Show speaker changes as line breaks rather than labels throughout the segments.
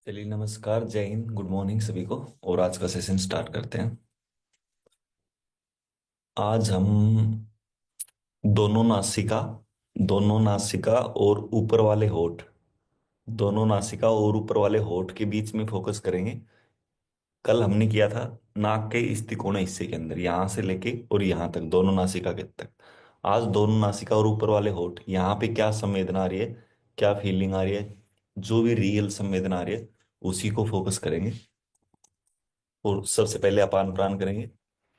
चलिए नमस्कार, जय हिंद, गुड मॉर्निंग सभी को। और आज का सेशन स्टार्ट करते हैं। आज हम दोनों नासिका दोनों नासिका और ऊपर वाले होठ दोनों नासिका और ऊपर वाले होठ के बीच में फोकस करेंगे। कल हमने किया था नाक के इस तिकोने हिस्से के अंदर, यहां से लेके और यहां तक, दोनों नासिका के तक। आज दोनों नासिका और ऊपर वाले होठ, यहाँ पे क्या संवेदना आ रही है, क्या फीलिंग आ रही है, जो भी रियल संवेदना आ रही है उसी को फोकस करेंगे। और सबसे पहले अपान प्राण करेंगे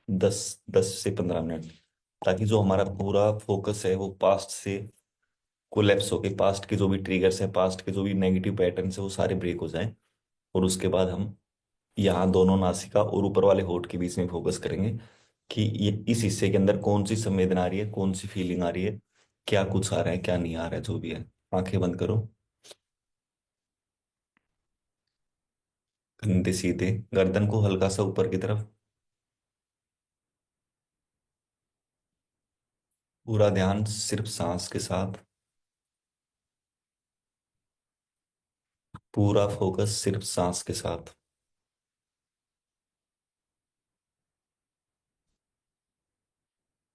10 10 से 15 मिनट, ताकि जो हमारा पूरा फोकस है वो पास्ट से कोलैप्स होके, पास्ट के जो भी ट्रिगर्स है, पास्ट के जो भी नेगेटिव पैटर्न्स है वो सारे ब्रेक हो जाएं। और उसके बाद हम यहाँ दोनों नासिका और ऊपर वाले होठ के बीच में फोकस करेंगे कि ये इस हिस्से के अंदर कौन सी संवेदना आ रही है, कौन सी फीलिंग आ रही है, क्या कुछ आ रहा है, क्या नहीं आ रहा है, जो भी है। आंखें बंद करो, कंधे सीधे, गर्दन को हल्का सा ऊपर की तरफ। पूरा ध्यान सिर्फ सांस के साथ, पूरा फोकस सिर्फ सांस के साथ।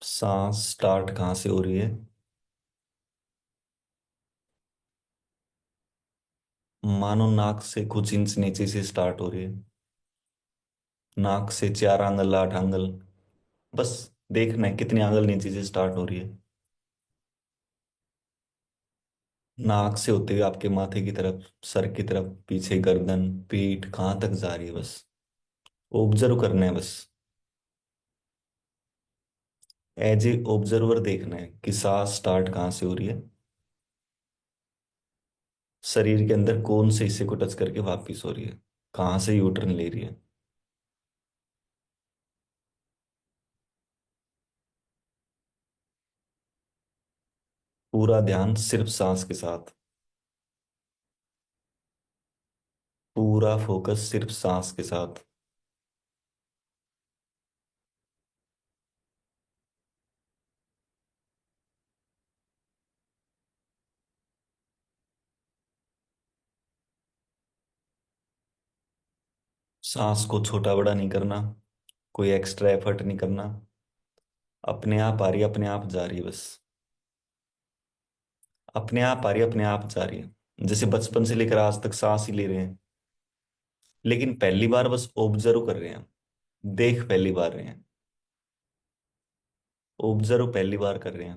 सांस स्टार्ट कहाँ से हो रही है? मानो नाक से कुछ इंच नीचे से स्टार्ट हो रही है। नाक से 4 आंगल, 8 आंगल, बस देखना है कितनी आंगल नीचे से स्टार्ट हो रही है। नाक से होते हुए आपके माथे की तरफ, सर की तरफ, पीछे गर्दन, पीठ, कहाँ तक जा रही है, बस ऑब्जर्व करना है। बस एज ए ऑब्जर्वर देखना है कि सांस स्टार्ट कहाँ से हो रही है, शरीर के अंदर कौन से हिस्से को टच करके वापिस हो रही है, कहाँ से यूटर्न ले रही है। पूरा ध्यान सिर्फ सांस के साथ, पूरा फोकस सिर्फ सांस के साथ। सांस को छोटा बड़ा नहीं करना, कोई एक्स्ट्रा एफर्ट नहीं करना। अपने आप आ रही है, अपने आप जा रही है, बस अपने आप आ रही है, अपने आप जा रही है। जैसे बचपन से लेकर आज तक सांस ही ले रहे हैं, लेकिन पहली बार बस ऑब्जर्व कर रहे हैं, देख पहली बार रहे हैं, ऑब्जर्व पहली बार कर रहे हैं।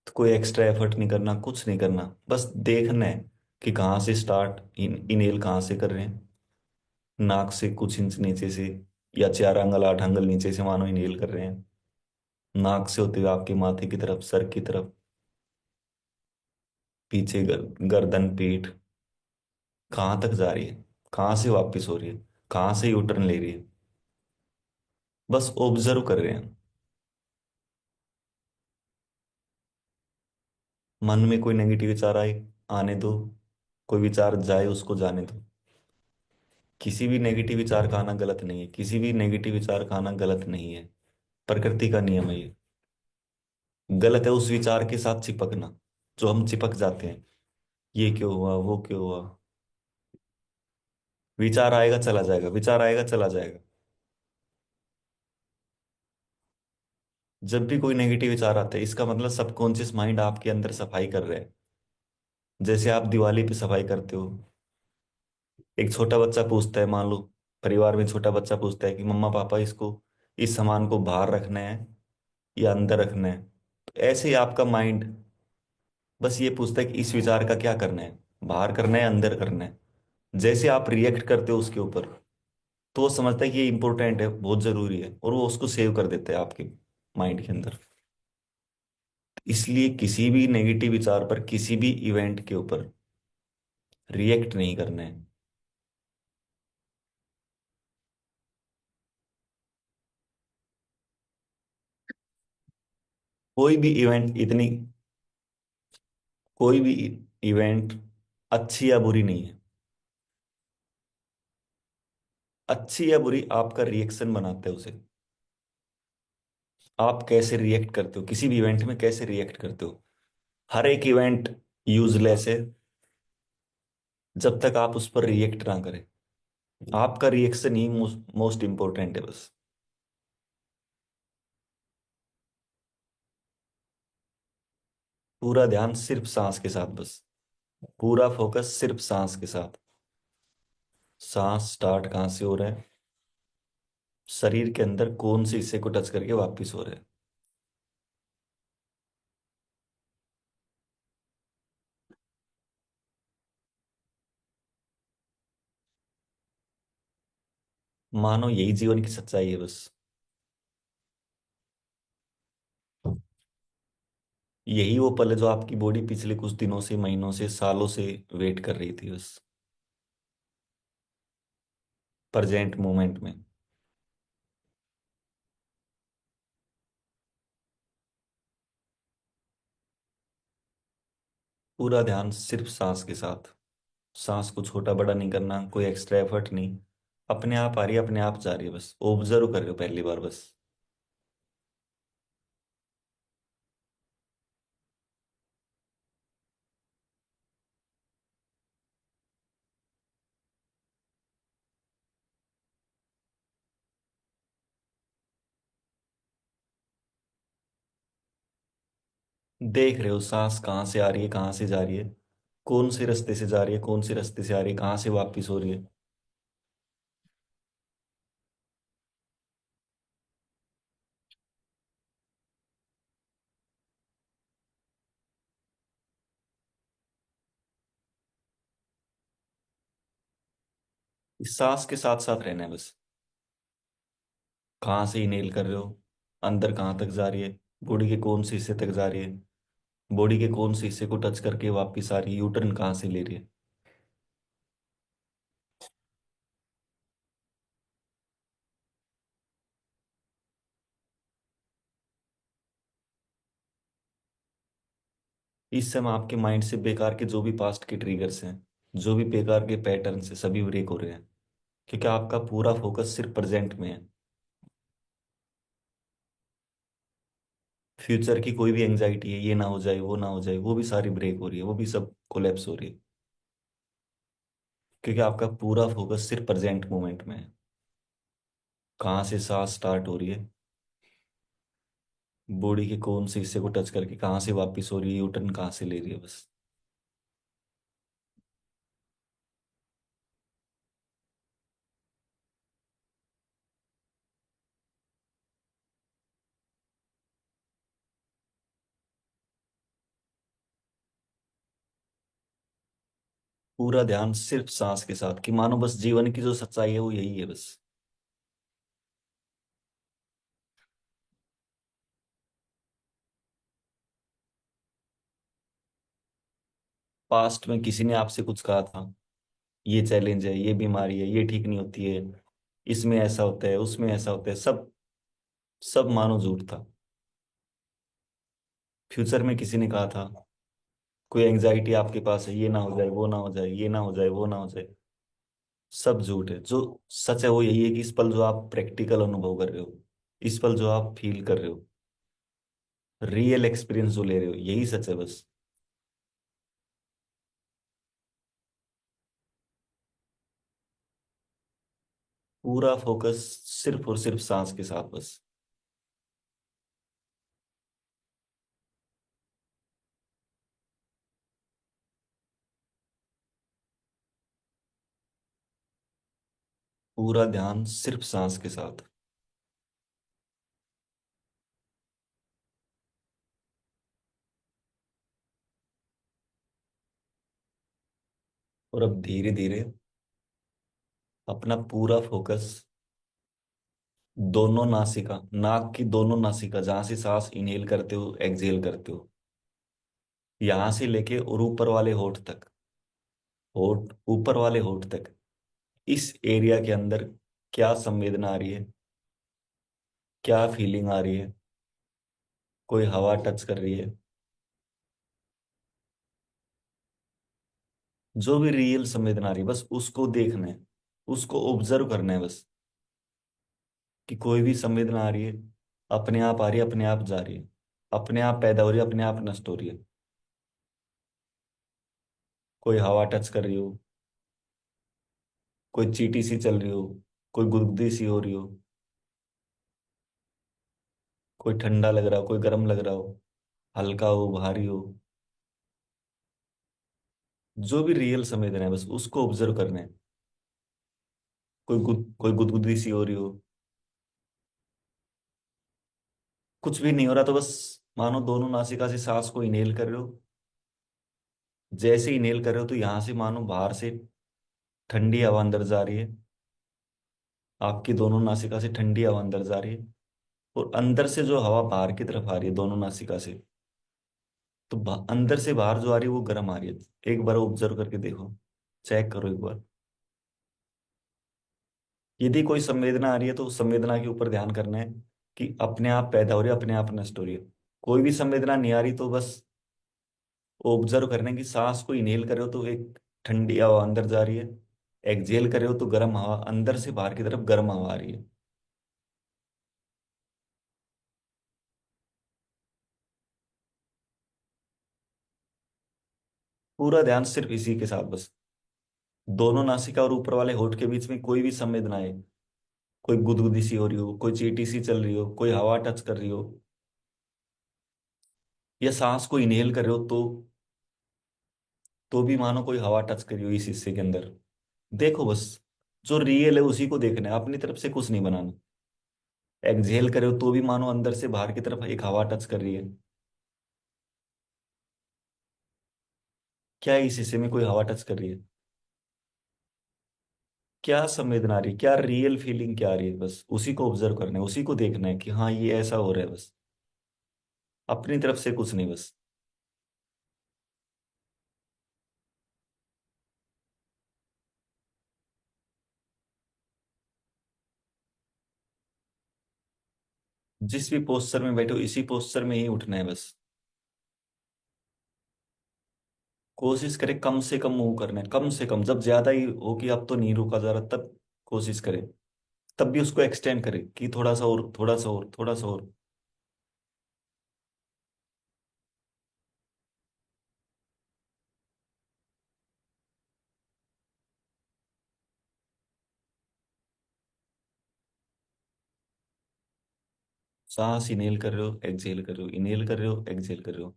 तो कोई एक्स्ट्रा एफर्ट नहीं करना, कुछ नहीं करना, बस देखना है कि कहाँ से स्टार्ट, इनहेल कहाँ से कर रहे हैं। नाक से कुछ इंच नीचे से, या 4 आंगल, 8 आंगल नीचे से मानो इनहेल कर रहे हैं। नाक से होते हुए आपके माथे की तरफ, सर की तरफ, पीछे गर्दन, पीठ, कहाँ तक जा रही है, कहाँ से वापस हो रही है, कहाँ से यूटर्न ले रही है। बस ऑब्जर्व कर रहे हैं। मन में कोई नेगेटिव विचार आए, आने दो। कोई विचार जाए, उसको जाने दो। किसी भी नेगेटिव विचार का आना गलत नहीं है, किसी भी नेगेटिव विचार का आना गलत नहीं है। प्रकृति का नियम है ये। गलत है उस विचार के साथ चिपकना, जो हम चिपक जाते हैं, ये क्यों हुआ, वो क्यों हुआ। विचार आएगा चला जाएगा, विचार आएगा चला जाएगा। जब भी कोई नेगेटिव विचार आता है, इसका मतलब सबकॉन्शियस माइंड आपके अंदर सफाई कर रहा है। जैसे आप दिवाली पे सफाई करते हो, एक छोटा बच्चा पूछता है, मान लो परिवार में छोटा बच्चा पूछता है कि मम्मा पापा, इसको, इस सामान को बाहर रखना है या अंदर रखना है। तो ऐसे ही आपका माइंड बस ये पूछता है कि इस विचार का क्या करना है, बाहर करना है, अंदर करना है। जैसे आप रिएक्ट करते हो उसके ऊपर, तो वो समझता है कि ये इंपॉर्टेंट है, बहुत जरूरी है, और वो उसको सेव कर देता है आपके माइंड के अंदर। इसलिए किसी भी नेगेटिव विचार पर, किसी भी इवेंट के ऊपर रिएक्ट नहीं करना है। कोई भी इवेंट इतनी कोई भी इवेंट अच्छी या बुरी नहीं है। अच्छी या बुरी आपका रिएक्शन बनाता है उसे। आप कैसे रिएक्ट करते हो किसी भी इवेंट में, कैसे रिएक्ट करते हो। हर एक इवेंट यूजलेस है, जब तक आप उस पर रिएक्ट ना करें। आपका रिएक्शन ही मोस्ट इंपॉर्टेंट है बस। पूरा ध्यान सिर्फ सांस के साथ बस। पूरा फोकस सिर्फ सांस के साथ। सांस स्टार्ट कहाँ से हो रहा है, शरीर के अंदर कौन से हिस्से को टच करके वापिस हो रहा है। मानो यही जीवन की सच्चाई है बस। यही वो पल है जो आपकी बॉडी पिछले कुछ दिनों से, महीनों से, सालों से वेट कर रही थी बस। प्रेजेंट मोमेंट में। पूरा ध्यान सिर्फ सांस के साथ। सांस को छोटा बड़ा नहीं करना, कोई एक्स्ट्रा एफर्ट नहीं। अपने आप आ रही है, अपने आप जा रही है, बस ऑब्जर्व कर रहे हो पहली बार बस। देख रहे हो सांस कहाँ से आ रही है, कहाँ से जा रही है, कौन से रास्ते से जा रही है, कौन से रास्ते से आ रही है, कहाँ से वापिस हो रही है। इस सांस के साथ साथ रहना है बस। कहाँ से इनहेल कर रहे हो, अंदर कहाँ तक जा रही है, बॉडी के कौन से हिस्से तक जा रही है, बॉडी के कौन से हिस्से को टच करके वापिस आ रही है, यूटर्न कहाँ से ले रही है। इस समय आपके माइंड से बेकार के जो भी पास्ट के ट्रिगर्स हैं, जो भी बेकार के पैटर्न है, सभी ब्रेक हो रहे हैं। क्योंकि आपका पूरा फोकस सिर्फ प्रेजेंट में है। फ्यूचर की कोई भी एंजाइटी है, ये ना हो जाए, वो ना हो जाए, वो भी सारी ब्रेक हो रही है, वो भी सब कोलैप्स हो रही है। क्योंकि आपका पूरा फोकस सिर्फ प्रेजेंट मोमेंट में है। कहाँ से सांस स्टार्ट हो रही है, बॉडी के कौन से हिस्से को टच करके कहाँ से वापस हो रही है, यूटर्न कहाँ से ले रही है बस। पूरा ध्यान सिर्फ सांस के साथ, कि मानो बस जीवन की जो सच्चाई है वो यही है बस। पास्ट में किसी ने आपसे कुछ कहा था, ये चैलेंज है, ये बीमारी है, ये ठीक नहीं होती है, इसमें ऐसा होता है, उसमें ऐसा होता है, सब सब मानो झूठ था। फ्यूचर में किसी ने कहा था, कोई एंजाइटी आपके पास है, ये ना हो जाए, वो ना हो जाए, ये ना हो जाए, वो ना हो जाए, सब झूठ है। जो सच है वो यही है कि इस पल जो आप प्रैक्टिकल अनुभव कर रहे हो, इस पल जो आप फील कर रहे हो, रियल एक्सपीरियंस जो ले रहे हो, यही सच है बस। पूरा फोकस सिर्फ और सिर्फ सांस के साथ बस। पूरा ध्यान सिर्फ सांस के साथ। और अब धीरे धीरे अपना पूरा फोकस दोनों नासिका, नाक की दोनों नासिका, जहां से सांस इनहेल करते हो, एक्सहेल करते हो, यहां से लेके और ऊपर वाले होठ तक, होठ ऊपर वाले होठ तक, इस एरिया के अंदर क्या संवेदना आ रही है, क्या फीलिंग आ रही है, कोई हवा टच कर रही है, जो भी रियल संवेदना आ रही है बस उसको देखना है, उसको ऑब्जर्व करना है बस। कि कोई भी संवेदना आ रही है, अपने आप आ रही है, अपने आप जा रही है, अपने आप पैदा हो रही है, अपने आप नष्ट हो रही है। कोई हवा टच कर रही हो, कोई चीटी सी चल रही हो, कोई गुदगुदी सी हो रही हो, कोई ठंडा लग रहा हो, कोई गर्म लग रहा हो, हल्का हो भारी हो, जो भी रियल संवेदना है बस उसको ऑब्जर्व करना है। कोई गुदगुदी सी हो रही हो, कुछ भी नहीं हो रहा तो बस मानो दोनों नासिका से सांस को इनहेल कर रहे हो। जैसे इनहेल कर रहे हो तो यहां से मानो बाहर से ठंडी हवा अंदर जा रही है, आपकी दोनों नासिका से ठंडी हवा अंदर जा रही है, और अंदर से जो हवा बाहर की तरफ आ रही है दोनों नासिका से, तो अंदर से बाहर जो आ रही है वो गर्म आ रही है। एक बार ऑब्जर्व करके देखो, चेक करो एक बार। यदि कोई संवेदना आ रही है तो उस संवेदना के ऊपर ध्यान करना है कि अपने आप पैदा हो रही है, अपने आप नष्ट हो रही है। कोई भी संवेदना नहीं आ रही तो बस ऑब्जर्व करना है कि सांस को इनहेल करे हो तो एक ठंडी हवा अंदर जा रही है, एक्सहेल करे हो तो गर्म हवा अंदर से बाहर की तरफ गर्म हवा आ रही है। पूरा ध्यान सिर्फ इसी के साथ बस। दोनों नासिका और ऊपर वाले होंठ के बीच में कोई भी संवेदना है, कोई गुदगुदी सी हो रही हो, कोई चींटी सी चल रही हो, कोई हवा टच कर रही हो, या सांस को इनहेल कर रहे हो तो भी मानो कोई हवा टच करी हो इस हिस्से के अंदर। देखो बस, जो रियल है उसी को देखना है, अपनी तरफ से कुछ नहीं बनाना। एक्सहेल करे हो तो भी मानो अंदर से बाहर की तरफ एक हवा टच कर रही है। क्या इस हिस्से में कोई हवा टच कर रही है? क्या संवेदना आ रही है, क्या रियल फीलिंग क्या आ रही है, बस उसी को ऑब्जर्व करना है, उसी को देखना है कि हाँ ये ऐसा हो रहा है बस। अपनी तरफ से कुछ नहीं बस। जिस भी पोस्चर में बैठे हो इसी पोस्चर में ही उठना है बस। कोशिश करें कम से कम मूव करना है, कम से कम। जब ज्यादा ही हो कि अब तो नहीं रुका जा रहा तब कोशिश करें। तब भी उसको एक्सटेंड करें कि थोड़ा सा और, थोड़ा सा और, थोड़ा सा और। सांस इनहेल कर रहे हो, एक्सहेल कर रहे हो, इनहेल कर रहे हो, एक्सहेल कर रहे हो।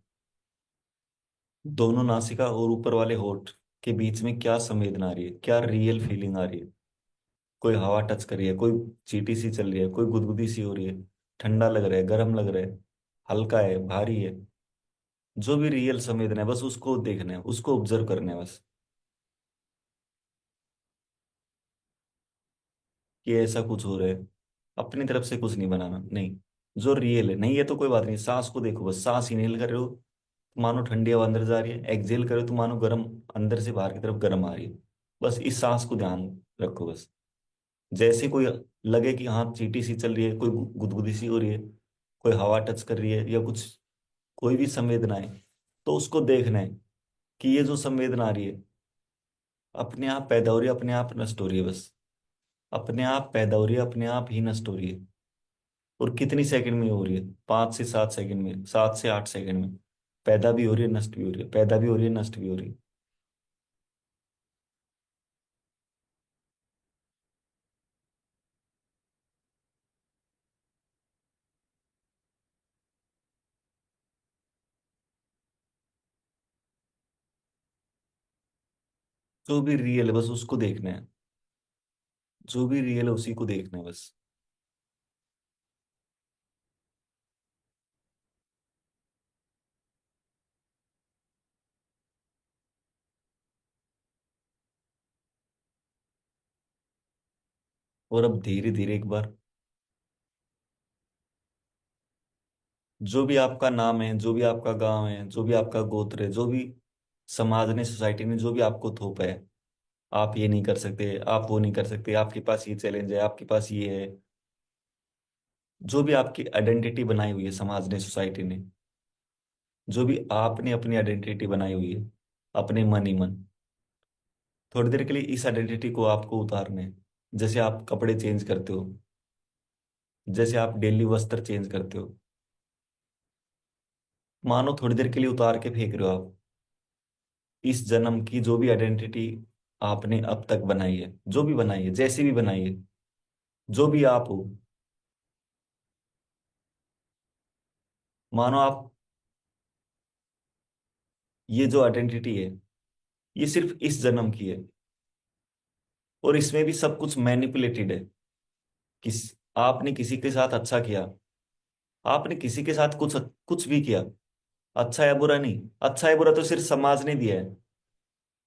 दोनों नासिका और ऊपर वाले होंठ के बीच में क्या संवेदना आ रही है, क्या रियल फीलिंग आ रही है? कोई हवा टच कर रही है, कोई चींटी सी चल रही है, कोई गुदगुदी सी हो रही है, ठंडा लग रहा है, गर्म लग रहा है, हल्का है भारी है। जो भी रियल संवेदना है बस उसको देखना है, उसको ऑब्जर्व करना है बस। कि ऐसा कुछ हो रहा है, अपनी तरफ से कुछ नहीं बनाना, नहीं। जो रियल है, नहीं है तो कोई बात नहीं, सांस को देखो बस। सांस इनहेल कर रहे हो तो मानो ठंडी हवा अंदर जा रही है, एक्सहेल कर रहे हो तो मानो गर्म, अंदर से बाहर की तरफ गर्म आ रही है। बस इस सांस को ध्यान रखो बस। जैसे कोई लगे कि हाँ चींटी सी चल रही है, कोई गुदगुदी सी हो रही है, कोई हवा टच कर रही है, या कुछ, कोई भी संवेदना है, तो उसको देखना है कि ये जो संवेदना आ रही है अपने आप पैदा हो रही है, अपने आप नष्ट हो रही है बस। अपने आप पैदा हो रही है, अपने आप ही नष्ट हो रही है। और कितनी सेकंड में हो रही है? 5 से 7 सेकंड में, 7 से 8 सेकंड में पैदा भी हो रही है, नष्ट भी हो रही है, पैदा भी हो रही है, नष्ट भी हो रही है। जो भी रियल है बस उसको देखना है। जो भी रियल है उसी को देखना है बस। और अब धीरे धीरे एक बार, जो भी आपका नाम है, जो भी आपका गांव है, जो भी आपका गोत्र है, जो भी समाज ने, सोसाइटी ने जो भी आपको थोपा है, आप ये नहीं कर सकते, आप वो नहीं कर सकते, आपके पास ये चैलेंज है, आपके पास ये है, जो भी आपकी आइडेंटिटी बनाई हुई है समाज ने, सोसाइटी ने, जो भी आपने अपनी आइडेंटिटी बनाई हुई है अपने मन ही मन, थोड़ी देर के लिए इस आइडेंटिटी को आपको उतारना है। जैसे आप कपड़े चेंज करते हो, जैसे आप डेली वस्त्र चेंज करते हो, मानो थोड़ी देर के लिए उतार के फेंक रहे हो आप इस जन्म की जो भी आइडेंटिटी आपने अब तक बनाई है, जो भी बनाई है, जैसी भी बनाई है, जो भी आप हो। मानो आप, ये जो आइडेंटिटी है, ये सिर्फ इस जन्म की है, और इसमें भी सब कुछ मैनिपुलेटेड है। किस आपने किसी के साथ अच्छा किया, आपने किसी के साथ कुछ कुछ भी किया, अच्छा या बुरा नहीं, अच्छा या बुरा तो सिर्फ समाज ने दिया है।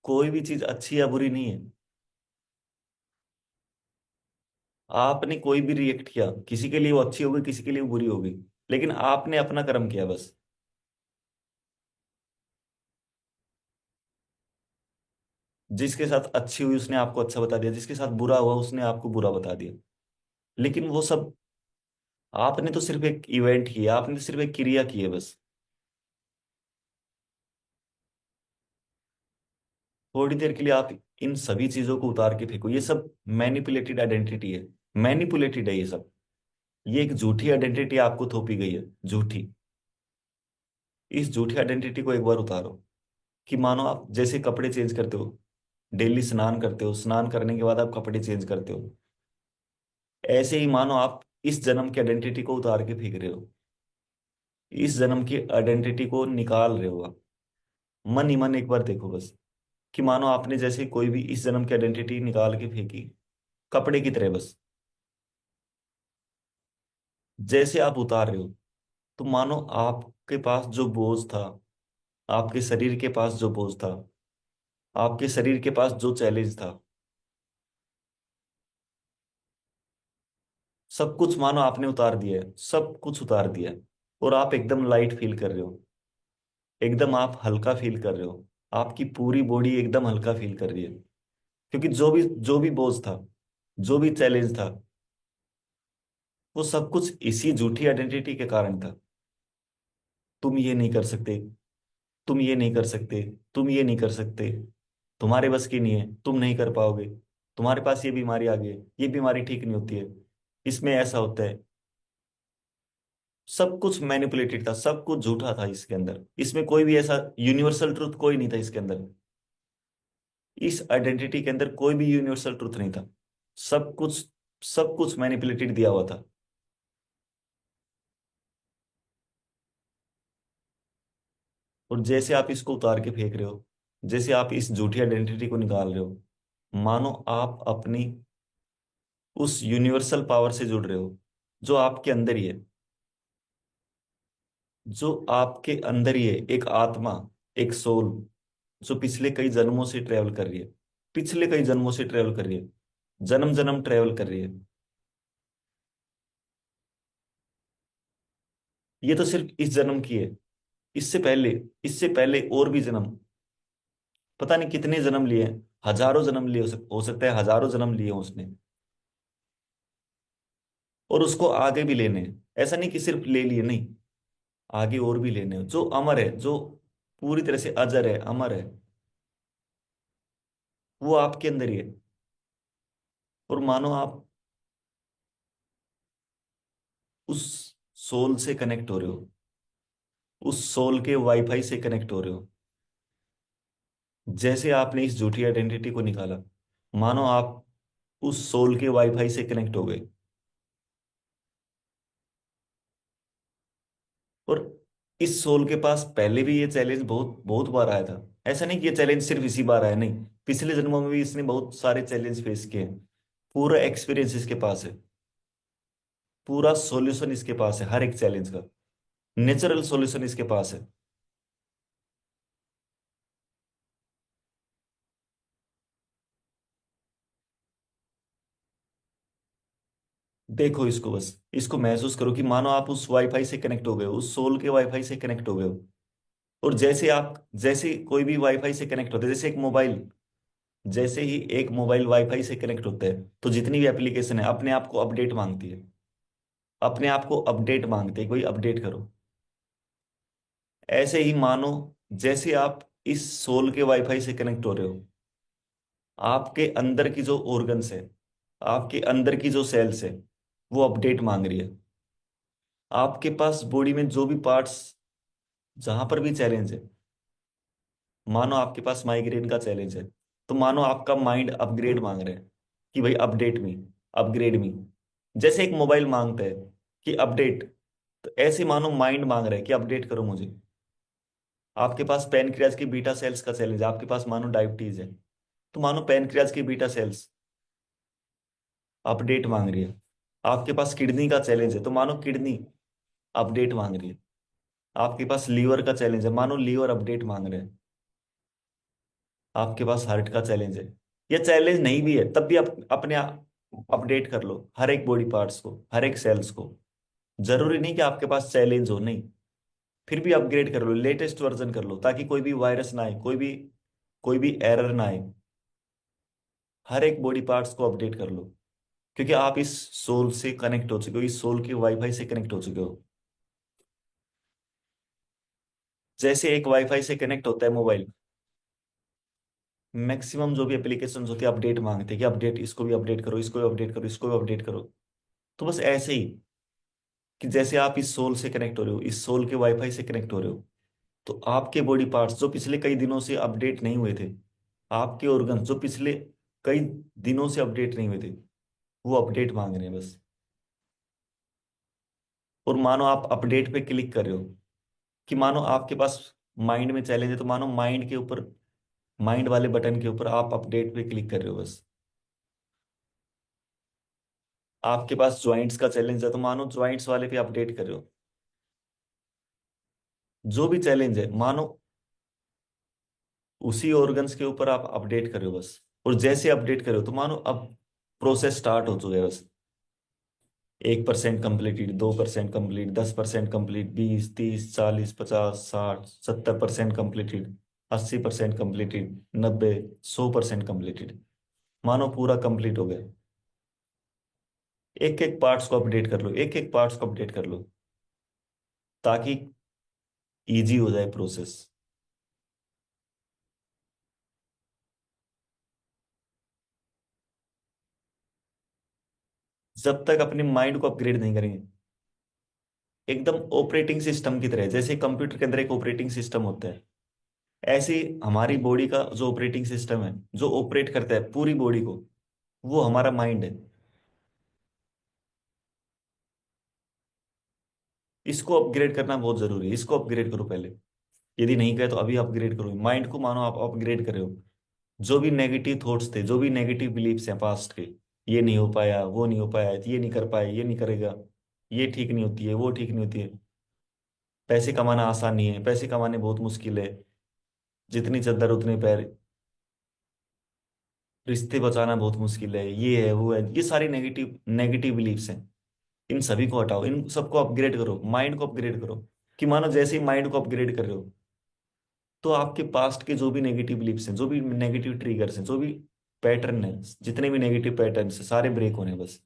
कोई भी चीज अच्छी या बुरी नहीं है। आपने कोई भी रिएक्ट किया, किसी के लिए वो अच्छी होगी, किसी के लिए वो बुरी होगी, लेकिन आपने अपना कर्म किया बस। जिसके साथ अच्छी हुई उसने आपको अच्छा बता दिया, जिसके साथ बुरा हुआ उसने आपको बुरा बता दिया। लेकिन वो सब, आपने तो सिर्फ एक इवेंट किया, आपने तो सिर्फ एक क्रिया की है बस। थोड़ी देर के लिए आप इन सभी चीजों को उतार के फेंको, ये सब मैनिपुलेटेड आइडेंटिटी है। मैनिपुलेटेड है ये सब। ये एक झूठी आइडेंटिटी आपको थोपी गई है, झूठी। इस झूठी आइडेंटिटी को एक बार उतारो। कि मानो आप जैसे कपड़े चेंज करते हो, डेली स्नान करते हो, स्नान करने के बाद आप कपड़े चेंज करते हो, ऐसे ही मानो आप इस जन्म की आइडेंटिटी को उतार के फेंक रहे हो। इस जन्म की आइडेंटिटी को निकाल रहे हो आप। मन ही मन एक बार देखो बस। कि मानो आपने जैसे कोई भी इस जन्म की आइडेंटिटी निकाल के फेंकी, कपड़े की तरह बस। जैसे आप उतार रहे हो, तो मानो आपके पास जो बोझ था, आपके शरीर के पास जो बोझ था, आपके शरीर के पास जो चैलेंज था, सब कुछ मानो आपने उतार दिया है, सब कुछ उतार दिया है। और आप एकदम लाइट फील कर रहे हो, एकदम आप हल्का फील कर रहे हो। आपकी पूरी बॉडी एकदम हल्का फील कर रही है। क्योंकि जो भी बोझ था, जो भी चैलेंज था, वो सब कुछ इसी झूठी आइडेंटिटी के कारण था। तुम ये नहीं कर सकते, तुम ये नहीं कर सकते, तुम ये नहीं कर सकते, तुम्हारे बस की नहीं है, तुम नहीं कर पाओगे, तुम्हारे पास ये बीमारी आ गई है, ये बीमारी ठीक नहीं होती है, इसमें ऐसा होता है। सब कुछ मैनिपुलेटेड था, सब कुछ झूठा था इसके अंदर। इसमें कोई भी ऐसा यूनिवर्सल ट्रुथ कोई नहीं था इसके अंदर। इस आइडेंटिटी के अंदर कोई भी यूनिवर्सल ट्रुथ नहीं था। सब कुछ, सब कुछ मैनिपुलेटेड दिया हुआ था। और जैसे आप इसको उतार के फेंक रहे हो, जैसे आप इस झूठी आइडेंटिटी को निकाल रहे हो, मानो आप अपनी उस यूनिवर्सल पावर से जुड़ रहे हो, जो आपके अंदर ही है। जो आपके अंदर ही है, एक आत्मा, एक सोल, जो पिछले कई जन्मों से ट्रेवल कर रही है, पिछले कई जन्मों से ट्रेवल कर रही है, जन्म जन्म ट्रेवल कर रही है। ये तो सिर्फ इस जन्म की है। इससे पहले, इससे पहले और भी जन्म, पता नहीं कितने जन्म लिए हैं। हजारों जन्म लिए, हो सकता है हजारों जन्म लिए हों उसने। और उसको आगे भी लेने हैं। ऐसा नहीं कि सिर्फ ले लिए, नहीं, आगे और भी लेने हैं। जो अमर है, जो पूरी तरह से अजर है, अमर है, वो आपके अंदर ही है। और मानो आप उस सोल से कनेक्ट हो रहे हो, उस सोल के वाईफाई से कनेक्ट हो रहे हो। जैसे आपने इस झूठी आइडेंटिटी को निकाला, मानो आप उस सोल के वाईफाई से कनेक्ट हो गए। और इस सोल के पास पहले भी ये चैलेंज बहुत बहुत बार आया था। ऐसा नहीं कि ये चैलेंज सिर्फ इसी बार आया, नहीं, पिछले जन्मों में भी इसने बहुत सारे चैलेंज फेस किए हैं। पूरा एक्सपीरियंस इसके पास है, पूरा सॉल्यूशन इसके पास है हर एक चैलेंज का। नेचुरल सॉल्यूशन इसके पास है। देखो इसको बस, इसको महसूस करो कि मानो आप उस वाईफाई से कनेक्ट हो गए हो, उस सोल के वाईफाई से कनेक्ट हो गए हो। और जैसे आप, जैसे कोई भी वाईफाई से कनेक्ट होता है, जैसे एक मोबाइल, जैसे ही एक मोबाइल वाईफाई से कनेक्ट होता है, तो जितनी भी एप्लीकेशन है अपने आप को अपडेट मांगती है, अपने आप को अपडेट मांगते हैं, कोई अपडेट करो। ऐसे ही मानो, जैसे आप इस सोल के वाईफाई से कनेक्ट हो रहे हो, आपके अंदर की जो ऑर्गन्स है, आपके अंदर की जो सेल्स है, वो अपडेट मांग रही है। आपके पास बॉडी में जो भी पार्ट्स, जहां पर भी चैलेंज है, मानो आपके पास माइग्रेन का चैलेंज है, तो मानो आपका माइंड अपग्रेड मांग रहा है कि भाई अपडेट मी, अपग्रेड मी। जैसे एक मोबाइल मांगता है कि अपडेट, तो ऐसे मानो माइंड मांग रहा है कि अपडेट करो मुझे। आपके पास पैनक्रियाज की बीटा सेल्स का चैलेंज है, आपके पास मानो डायबिटीज है, तो मानो पैनक्रियाज की बीटा सेल्स अपडेट मांग रही है। आपके पास किडनी का चैलेंज है, तो मानो किडनी अपडेट मांग रही है। आपके पास लीवर का चैलेंज है, मानो लीवर अपडेट मांग रहे हैं। आपके पास हार्ट का चैलेंज है, या चैलेंज नहीं भी है तब भी आप अपने आप अपडेट कर लो हर एक बॉडी पार्ट्स को, हर एक सेल्स को। जरूरी नहीं कि आपके पास चैलेंज हो, नहीं, फिर भी अपग्रेड कर लो, लेटेस्ट वर्जन कर लो, ताकि कोई भी वायरस ना आए, कोई भी एरर ना आए। हर एक बॉडी पार्ट्स को अपडेट कर लो, क्योंकि आप इस सोल से कनेक्ट हो चुके हो, इस सोल के वाईफाई से कनेक्ट हो चुके हो। जैसे एक वाईफाई से कनेक्ट होता है मोबाइल, मैक्सिमम जो भी एप्लीकेशंस होती है अपडेट मांगते हैं कि अपडेट, इसको भी अपडेट करो, इसको भी अपडेट करो, इसको भी अपडेट करो। तो बस ऐसे ही कि जैसे आप इस सोल से कनेक्ट हो रहे हो, इस सोल के वाईफाई से कनेक्ट हो रहे हो, तो आपके बॉडी पार्ट्स जो पिछले कई दिनों से अपडेट नहीं हुए थे, आपके ऑर्गन्स जो पिछले कई दिनों से अपडेट नहीं हुए थे, वो अपडेट मांग रहे हैं बस। और मानो आप अपडेट पे क्लिक कर रहे हो, कि मानो आपके पास माइंड में चैलेंज है, तो मानो माइंड के ऊपर, माइंड वाले बटन के ऊपर आप अपडेट पे क्लिक कर रहे हो बस। आपके पास ज्वाइंट्स का चैलेंज है, तो मानो ज्वाइंट्स वाले पे अपडेट कर रहे हो। जो भी चैलेंज है मानो उसी ऑर्गन्स के ऊपर आप अपडेट कर रहे हो बस। और जैसे अपडेट कर रहे हो, तो मानो अब प्रोसेस स्टार्ट हो चुका है बस। 1% completed, 2% complete, 10% complete, 20, 30, 40, 50, 60, 70% completed, 80% completed, 90, 100% completed. मानो पूरा कंप्लीट हो गया। एक एक पार्ट्स को अपडेट कर लो, एक एक पार्ट्स को अपडेट कर लो, ताकि इजी हो जाए प्रोसेस। जब तक अपने माइंड को अपग्रेड नहीं करेंगे, एकदम ऑपरेटिंग सिस्टम की तरह, जैसे कंप्यूटर के अंदर एक ऑपरेटिंग सिस्टम होता है, ऐसे ही हमारी बॉडी का जो ऑपरेटिंग सिस्टम है, जो ऑपरेट करता है पूरी बॉडी को, वो हमारा माइंड है। इसको अपग्रेड करना बहुत जरूरी है, इसको अपग्रेड करो पहले। यदि नहीं करे तो अभी अपग्रेड करो माइंड को। मानो आप अपग्रेड कर रहे हो, जो भी नेगेटिव थॉट्स थे, जो भी नेगेटिव बिलीफ्स हैं पास्ट के, ये नहीं हो पाया, वो नहीं हो पाया, ये नहीं कर पाए, ये नहीं करेगा, ये ठीक नहीं होती है, वो ठीक नहीं होती है, पैसे कमाना आसान नहीं है, पैसे कमाने बहुत मुश्किल है, जितनी चादर उतने पैर, रिश्ते बचाना बहुत मुश्किल है, ये है वो है, ये सारी नेगेटिव नेगेटिव बिलीफ्स हैं। इन सभी को हटाओ, इन सबको अपग्रेड करो, माइंड को अपग्रेड करो। कि मानो जैसे ही माइंड को अपग्रेड कर रहे हो, तो आपके पास्ट के जो भी नेगेटिव बिलीफ्स हैं, जो भी नेगेटिव ट्रिगर्स हैं, जो भी पैटर्न है, जितने भी नेगेटिव पैटर्न है, सारे ब्रेक होने हैं बस।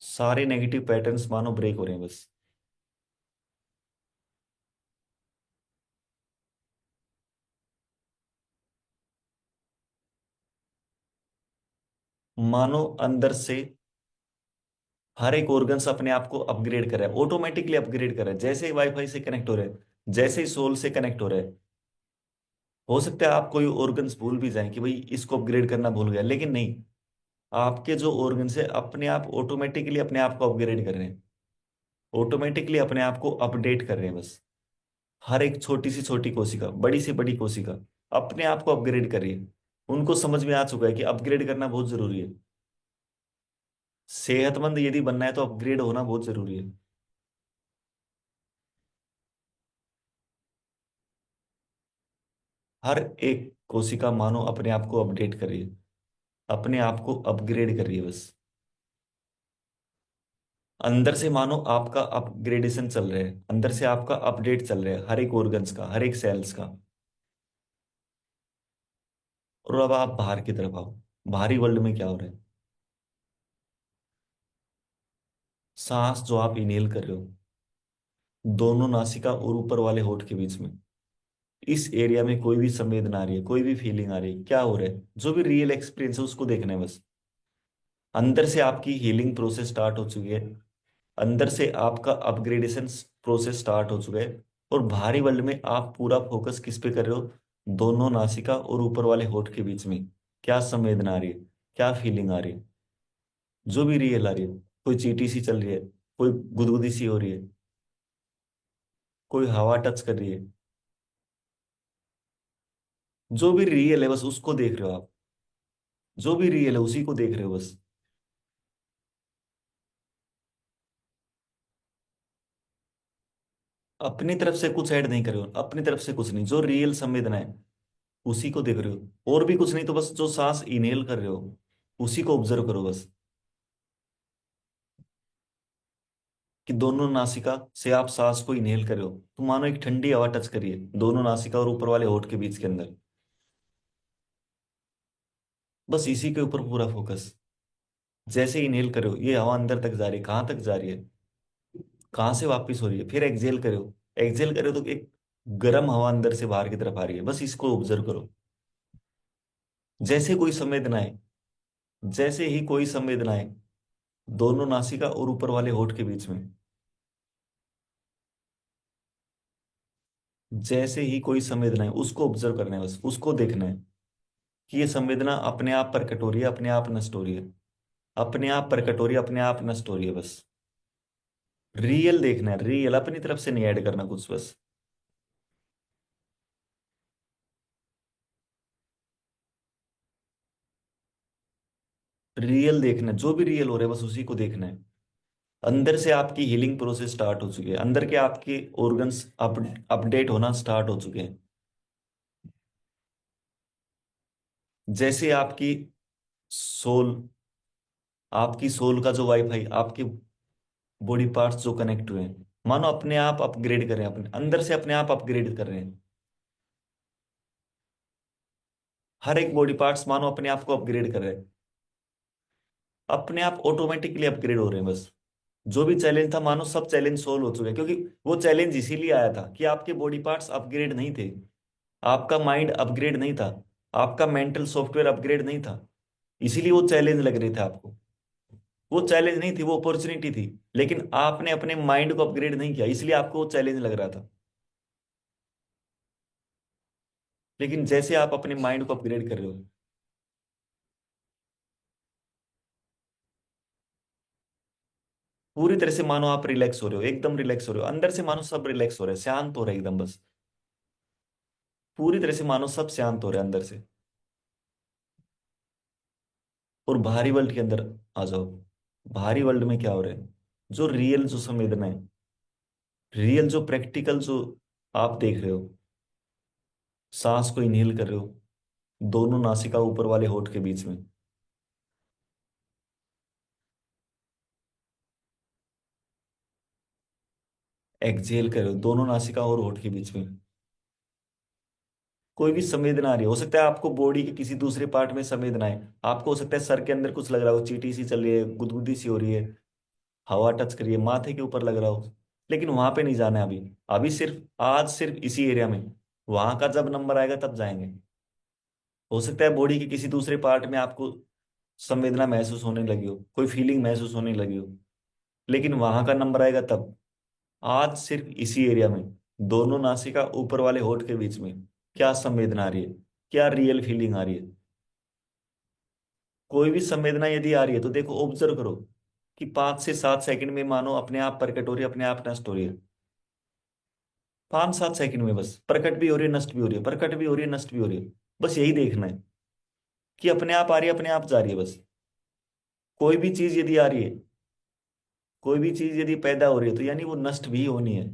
सारे नेगेटिव पैटर्न्स मानो ब्रेक हो रहे हैं बस। मानो अंदर से हर एक ऑर्गन्स अपने आप को अपग्रेड कर रहा है, ऑटोमेटिकली अपग्रेड कर रहा है, जैसे ही वाईफाई से कनेक्ट हो रहा है, जैसे ही सोल से कनेक्ट हो रहा है। हो सकता है आप कोई ऑर्गन्स भूल भी जाएं कि भाई इसको अपग्रेड करना भूल गया, लेकिन नहीं, आपके जो ऑर्गन्स है अपने आप ऑटोमेटिकली अपने आप को अपग्रेड कर रहे हैं, ऑटोमेटिकली अपने आप को अपडेट कर रहे हैं बस। हर एक छोटी से छोटी कोशिका, बड़ी से बड़ी कोशिका अपने आप को अपग्रेड कर रही है। उनको समझ में आ चुका है कि अपग्रेड करना बहुत जरूरी है। सेहतमंद यदि बनना है तो अपग्रेड होना बहुत जरूरी है। हर एक कोशिका मानो अपने आप को अपडेट कर रही है, अपने आप को अपग्रेड कर रही है बस। अंदर से मानो आपका अपग्रेडेशन चल रहा है, अंदर से आपका अपडेट चल रहा है, हर एक ऑर्गन्स का, हर एक सेल्स का। और अब आप बाहर की तरफ आओ, बाहरी वर्ल्ड में क्या हो रहा है। सांस जो आप इनहेल कर रहे हो, दोनों नासिका और ऊपर वाले होठ के बीच में, इस एरिया में कोई भी संवेदना आ रही है, कोई भी फीलिंग आ रही है, क्या हो रहा है, जो भी रियल एक्सपीरियंस है उसको देखना है बस। अंदर से आपकी हीलिंग प्रोसेस स्टार्ट हो चुकी है, अंदर से आपका अपग्रेडेशन प्रोसेस स्टार्ट हो चुका है। और बाहरी वर्ल्ड में आप पूरा फोकस किस पे कर रहे हो, दोनों नासिका और ऊपर वाले होठ के बीच में क्या संवेदना आ रही है, क्या फीलिंग आ रही है, जो भी रियल आ रही है। कोई चींटी सी चल रही है, कोई गुदगुदी सी हो रही है, कोई हवा टच कर रही है, जो भी रियल है बस उसको देख रहे हो आप। जो भी रियल है उसी को देख रहे हो बस। अपनी तरफ से कुछ ऐड नहीं कर रहे हो, अपनी तरफ से कुछ नहीं, जो रियल संवेदना है उसी को देख रहे हो, और भी कुछ नहीं। तो बस जो सांस इनहेल कर रहे हो उसी को ऑब्जर्व करो बस। कि दोनों नासिका से आप सांस को इनहेल कर रहे हो, तो मानो एक ठंडी हवा टच करिए दोनों नासिका और ऊपर वाले होठ के बीच के अंदर। बस इसी के ऊपर पूरा फोकस। जैसे इनहेल करो ये हवा अंदर तक जा रही है, कहाँ तक जा रही है, कहाँ से वापस हो रही है। फिर एक्सहेल करो, एक्सहेल करो तो एक गर्म हवा अंदर से बाहर की तरफ आ रही है। बस इसको ऑब्जर्व करो। जैसे कोई संवेदनाएं, जैसे ही कोई संवेदनाएं दोनों नासिका और ऊपर वाले होठ के बीच में, जैसे ही कोई संवेदना है उसको ऑब्जर्व करना है, बस उसको देखना है कि ये संवेदना अपने आप प्रकट हो रही है, अपने आप नष्ट हो रही है, अपने आप प्रकट हो रही है, अपने आप नष्ट हो रही है। बस रियल देखना है, रियल, अपनी तरफ से नहीं ऐड करना कुछ बस। रियल देखना है, जो भी रियल हो रहा है बस उसी को देखना है। अंदर से आपकी हीलिंग प्रोसेस स्टार्ट हो चुकी है, अंदर के आपके ऑर्गन्स अपडेट होना स्टार्ट हो चुके हैं। जैसे सोल आपकी सोल का जो वाईफाई आपके बॉडी पार्ट्स जो कनेक्ट हुए हैं, मानो अपने आप अपग्रेड कर रहे हैं, अपने अंदर से अपने आप अपग्रेड कर रहे हैं। हर एक बॉडी पार्ट्स मानो अपने आप को अपग्रेड कर रहे हैं, अपने आप ऑटोमेटिकली अपग्रेड हो रहे हैं बस। जो भी चैलेंज था मानो सब चैलेंज सोल्व हो चुके हैं, क्योंकि वो चैलेंज इसीलिए आया था कि आपके बॉडी पार्ट्स अपग्रेड नहीं थे, आपका माइंड अपग्रेड नहीं था, आपका मेंटल सॉफ्टवेयर अपग्रेड नहीं था। इसीलिए वो चैलेंज लग रहे थे आपको। वो चैलेंज नहीं थी, वो अपॉर्चुनिटी थी। लेकिन आपने अपने माइंड को अपग्रेड नहीं किया, इसलिए आपको वो चैलेंज लग रहा था। लेकिन जैसे आप अपने माइंड को अपग्रेड कर रहे हो, पूरी तरह से मानो आप रिलैक्स हो रहे हो, एकदम रिलैक्स हो रहे हो, अंदर से मानो सब रिलैक्स हो रहे हैं, शांत हो रहे हैं एकदम बस। पूरी तरह से मानो सब शांत हो रहे हैं अंदर से। और बाहरी वर्ल्ड के अंदर आ जाओ। बाहरी वर्ल्ड में क्या हो रहा है, जो रियल जो संवेदना है, रियल जो प्रैक्टिकल जो आप देख रहे हो, सांस को इनहेल कर रहे हो दोनों नासिका ऊपर वाले होठ के बीच में, एक्सहेल कर रहे हो दोनों नासिका और होठ के बीच में। कोई भी संवेदना आ रही है, हो सकता है आपको बॉडी के किसी दूसरे पार्ट में संवेदना है, आपको हो सकता है सर के अंदर कुछ लग रहा हो, चींटी सी चल रही है, गुदगुदी सी हो रही है, हवा टच करिए, माथे के ऊपर लग रहा हो। लेकिन वहां पे नहीं जाना है अभी। अभी सिर्फ आज सिर्फ इसी एरिया में, वहां का जब नंबर आएगा तब जाएंगे। हो सकता है बॉडी के किसी दूसरे पार्ट में आपको संवेदना महसूस होने लगी हो, कोई फीलिंग महसूस होने लगी हो, लेकिन वहां का नंबर आएगा तब। आज सिर्फ इसी एरिया में, दोनों नासिका ऊपर वाले होठ के बीच में क्या संवेदना आ रही है, क्या रियल फीलिंग आ रही है। कोई भी संवेदना यदि आ रही है तो देखो, ऑब्जर्व करो कि 5 से 7 सेकंड में मानो अपने आप प्रकट हो रही है, अपने आप नष्ट हो रही है। 5 7 सेकंड में बस प्रकट भी हो रही है, नष्ट भी हो रही है, प्रकट भी हो रही है, नष्ट भी हो रही है। बस यही देखना है कि अपने आप आ रही है, अपने आप जा रही है बस। कोई भी चीज यदि आ रही है, कोई भी चीज यदि पैदा हो रही है तो यानी वो नष्ट भी होनी है।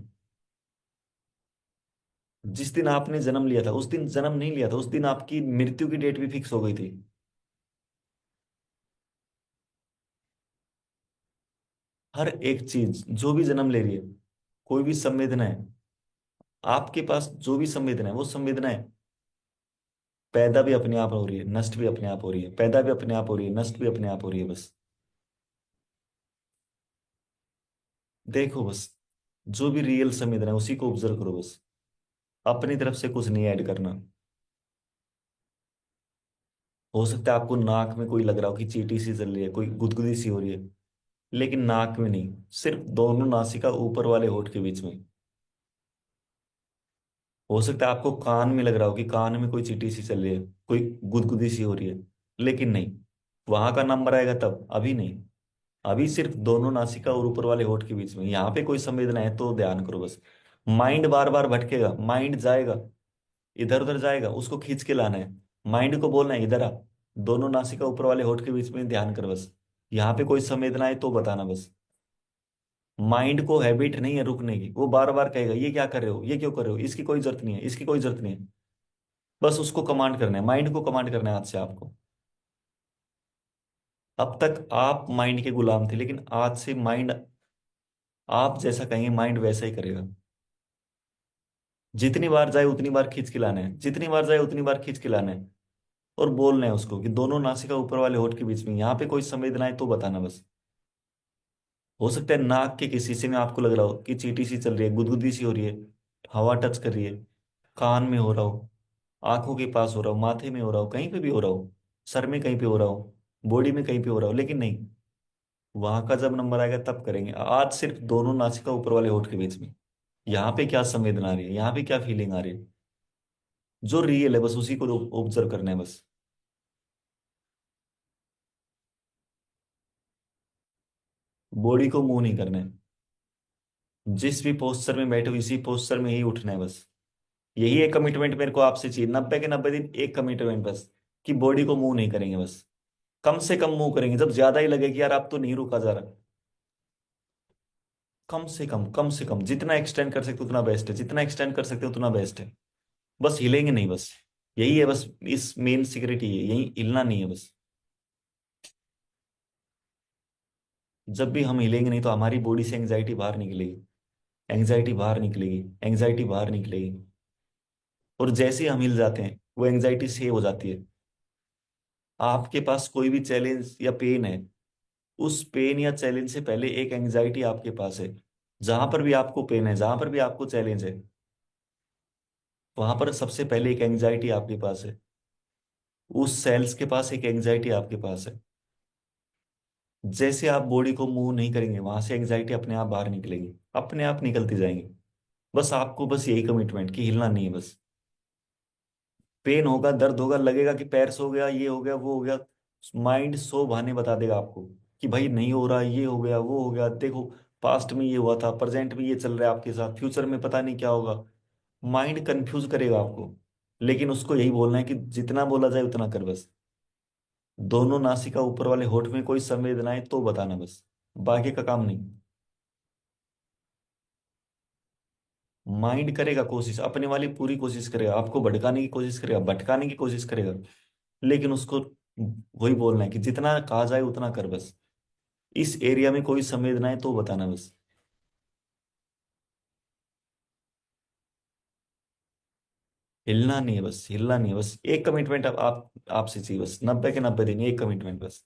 जिस दिन आपने जन्म लिया था उस दिन जन्म नहीं लिया था, उस दिन आपकी मृत्यु की डेट भी फिक्स हो गई थी। हर एक चीज जो भी जन्म ले रही है, कोई भी संवेदना है आपके पास, जो भी संवेदना है वो संवेदना है पैदा भी अपने आप हो रही है, नष्ट भी अपने आप हो रही है, पैदा भी अपने आप हो रही है, नष्ट भी अपने आप हो रही है बस। देखो बस, जो भी रियल संवेदना है उसी को ऑब्जर्व करो बस। अपनी तरफ से कुछ नहीं ऐड करना। हो सकता है आपको नाक में कोई लग रहा हो कि चींटी सी चल रही है, कोई गुदगुदी सी हो रही है, लेकिन नाक में नहीं, सिर्फ दोनों नासिका ऊपर वाले होठ के बीच में। हो सकता है आपको कान में लग रहा हो कि कान में कोई चींटी सी चल रही है, कोई गुदगुदी सी हो रही है, लेकिन नहीं, वहां का नंबर आएगा तब, अभी नहीं। अभी सिर्फ दोनों नासिका और ऊपर वाले होठ के बीच में, यहाँ पे कोई संवेदना है तो ध्यान करो बस। माइंड बार बार भटकेगा, माइंड जाएगा, इधर उधर जाएगा, उसको खींच के लाना है। माइंड को बोलना है इधर आ, दोनों नासिका ऊपर वाले होठ के बीच में ध्यान कर बस। यहाँ पे कोई संवेदना है तो बताना बस। माइंड को हैबिट नहीं है रुकने की, वो बार बार कहेगा ये क्या कर रहे हो, ये क्यों कर रहे हो, इसकी कोई जरूरत नहीं है, इसकी कोई जरूरत नहीं है। बस उसको कमांड करना है, माइंड को कमांड करना है आज से आपको। अब तक आप माइंड के गुलाम थे, लेकिन आज से माइंड आप जैसा कहेंगे माइंड वैसा ही करेगा। जितनी बार जाए उतनी बार खींच के लाना है, जितनी बार जाए उतनी बार खींच के लाना है। और बोलना है उसको कि दोनों नासिका ऊपर वाले होठ के बीच में, यहाँ पे कोई संवेदना है तो बताना बस। हो सकता है नाक के किसी से में आपको लग रहा हो कि चींटी सी चल रही है, गुदगुदी सी हो रही है, हवा टच कर रही है, कान में हो रहा हो, आंखों के पास हो रहा हो, माथे में हो रहा हो, कहीं पे भी हो रहा हो, सर में कहीं पे हो रहा हो, बॉडी में कहीं पे हो रहा हो, लेकिन नहीं, वहां का जब नंबर आएगा तब करेंगे। आज सिर्फ दोनों नासिका ऊपर वाले होठ के बीच में, यहाँ पे क्या संवेदना आ रही है, यहाँ पे क्या फीलिंग आ रही है, जो रियल है बस उसी को ऑब्जर्व करना है बस। बॉडी को मूव नहीं करना है, जिस भी पोस्चर में बैठे हो इसी पोस्चर में ही उठना है बस। यही एक कमिटमेंट मेरे को आपसे चाहिए, 90 के 90 दिन एक कमिटमेंट बस, कि बॉडी को मूव नहीं करेंगे बस। कम से कम मूव करेंगे, जब ज्यादा ही लगे कि यार आप तो नहीं रुका जा रहा, कम से कम जितना एक्सटेंड कर सकते हो उतना बेस्ट है, जितना एक्सटेंड कर सकते हो उतना बेस्ट है। बस हिलेंगे नहीं बस, यही है बस। इस मेन सिक्योरिटी है यही, हिलना नहीं है बस। जब भी हम हिलेंगे नहीं तो हमारी बॉडी से एंग्जाइटी बाहर निकलेगी, एंग्जाइटी बाहर निकलेगी, एंग्जाइटी बाहर निकलेगी। और जैसे ही हम हिल जाते हैं वो एंग्जाइटी सेव हो जाती है। आपके पास कोई भी चैलेंज या पेन है, उस पेन या चैलेंज से पहले एक एंग्जाइटी आपके पास है। जहां पर भी आपको पेन है, जहां पर भी आपको चैलेंज है, वहां पर सबसे पहले एक एंग्जाइटी आपके पास है। उस सेल्स के पास एक एंग्जाइटी आपके पास है। जैसे आप बॉडी को मूव नहीं करेंगे वहां से एंग्जाइटी अपने आप बाहर निकलेगी, अपने आप निकलती जाएंगी। बस आपको बस यही कमिटमेंट कि हिलना नहीं है बस। पेन होगा, दर्द होगा, लगेगा कि पैर सो गया, ये हो गया, वो हो गया, माइंड सौ बहाने बता देगा आपको कि भाई नहीं हो रहा, ये हो गया, वो हो गया, देखो पास्ट में ये हुआ था, प्रेजेंट में ये चल रहा है आपके साथ, फ्यूचर में पता नहीं क्या होगा। माइंड कंफ्यूज करेगा आपको। लेकिन उसको यही बोलना है कि जितना बोला जाए उतना कर बस। दोनों नासिका ऊपर वाले होठ में कोई संवेदनाएं तो बताना बस, बाकी का काम नहीं। माइंड करेगा कोशिश, अपने वाली पूरी कोशिश करेगा, आपको भड़काने की कोशिश करेगा, भटकाने की कोशिश करेगा, लेकिन उसको वही बोलना है कि जितना कहा जाए उतना कर बस। इस एरिया में कोई संवेदनाएं तो बताना बस। हिलना नहीं है बस, हिलना नहीं है बस, एक कमिटमेंट आप आपसे चाहिए बस, 90 के 90 दिन एक कमिटमेंट बस।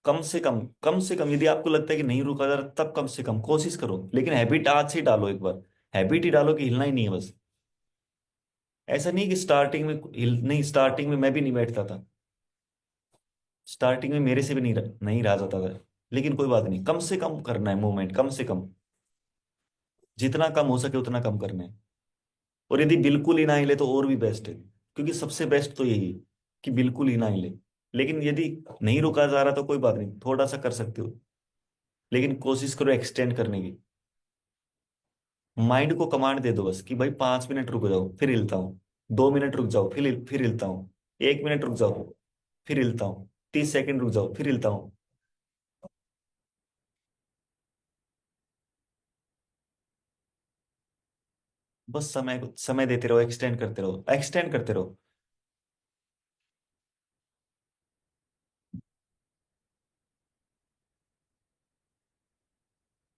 कम से कम यदि आपको लगता है कि नहीं रुका जा रहा तब कम से कम कोशिश करो, लेकिन हैबिट आज से ही डालो एक बार। हैबिट ही डालो कि हिलना ही नहीं है बस। ऐसा नहीं कि स्टार्टिंग में हिल नहीं, स्टार्टिंग में मैं भी नहीं बैठता था, स्टार्टिंग में मेरे से भी नहीं रहा जाता था। लेकिन कोई बात नहीं, कम से कम करना है मूवमेंट, कम से कम, जितना कम हो सके उतना कम करना है। और यदि बिल्कुल ही ना हिले तो और भी बेस्ट है, क्योंकि सबसे बेस्ट तो यही है कि बिल्कुल ही ना हिले। लेकिन यदि नहीं रुका जा रहा तो कोई बात नहीं, थोड़ा सा कर सकते हो, लेकिन कोशिश करो एक्सटेंड करने की। माइंड को कमांड दे दो बस कि भाई 5 मिनट रुक जाओ फिर हिलता हूँ, 2 मिनट रुक जाओ फिर हिलता हूँ, 1 मिनट रुक जाओ फिर हिलता हूँ, 30 सेकंड रुक जाओ फिर हिलता हूँ। बस समय को समय देते रहो, एक्सटेंड करते रहो, एक्सटेंड करते रहो।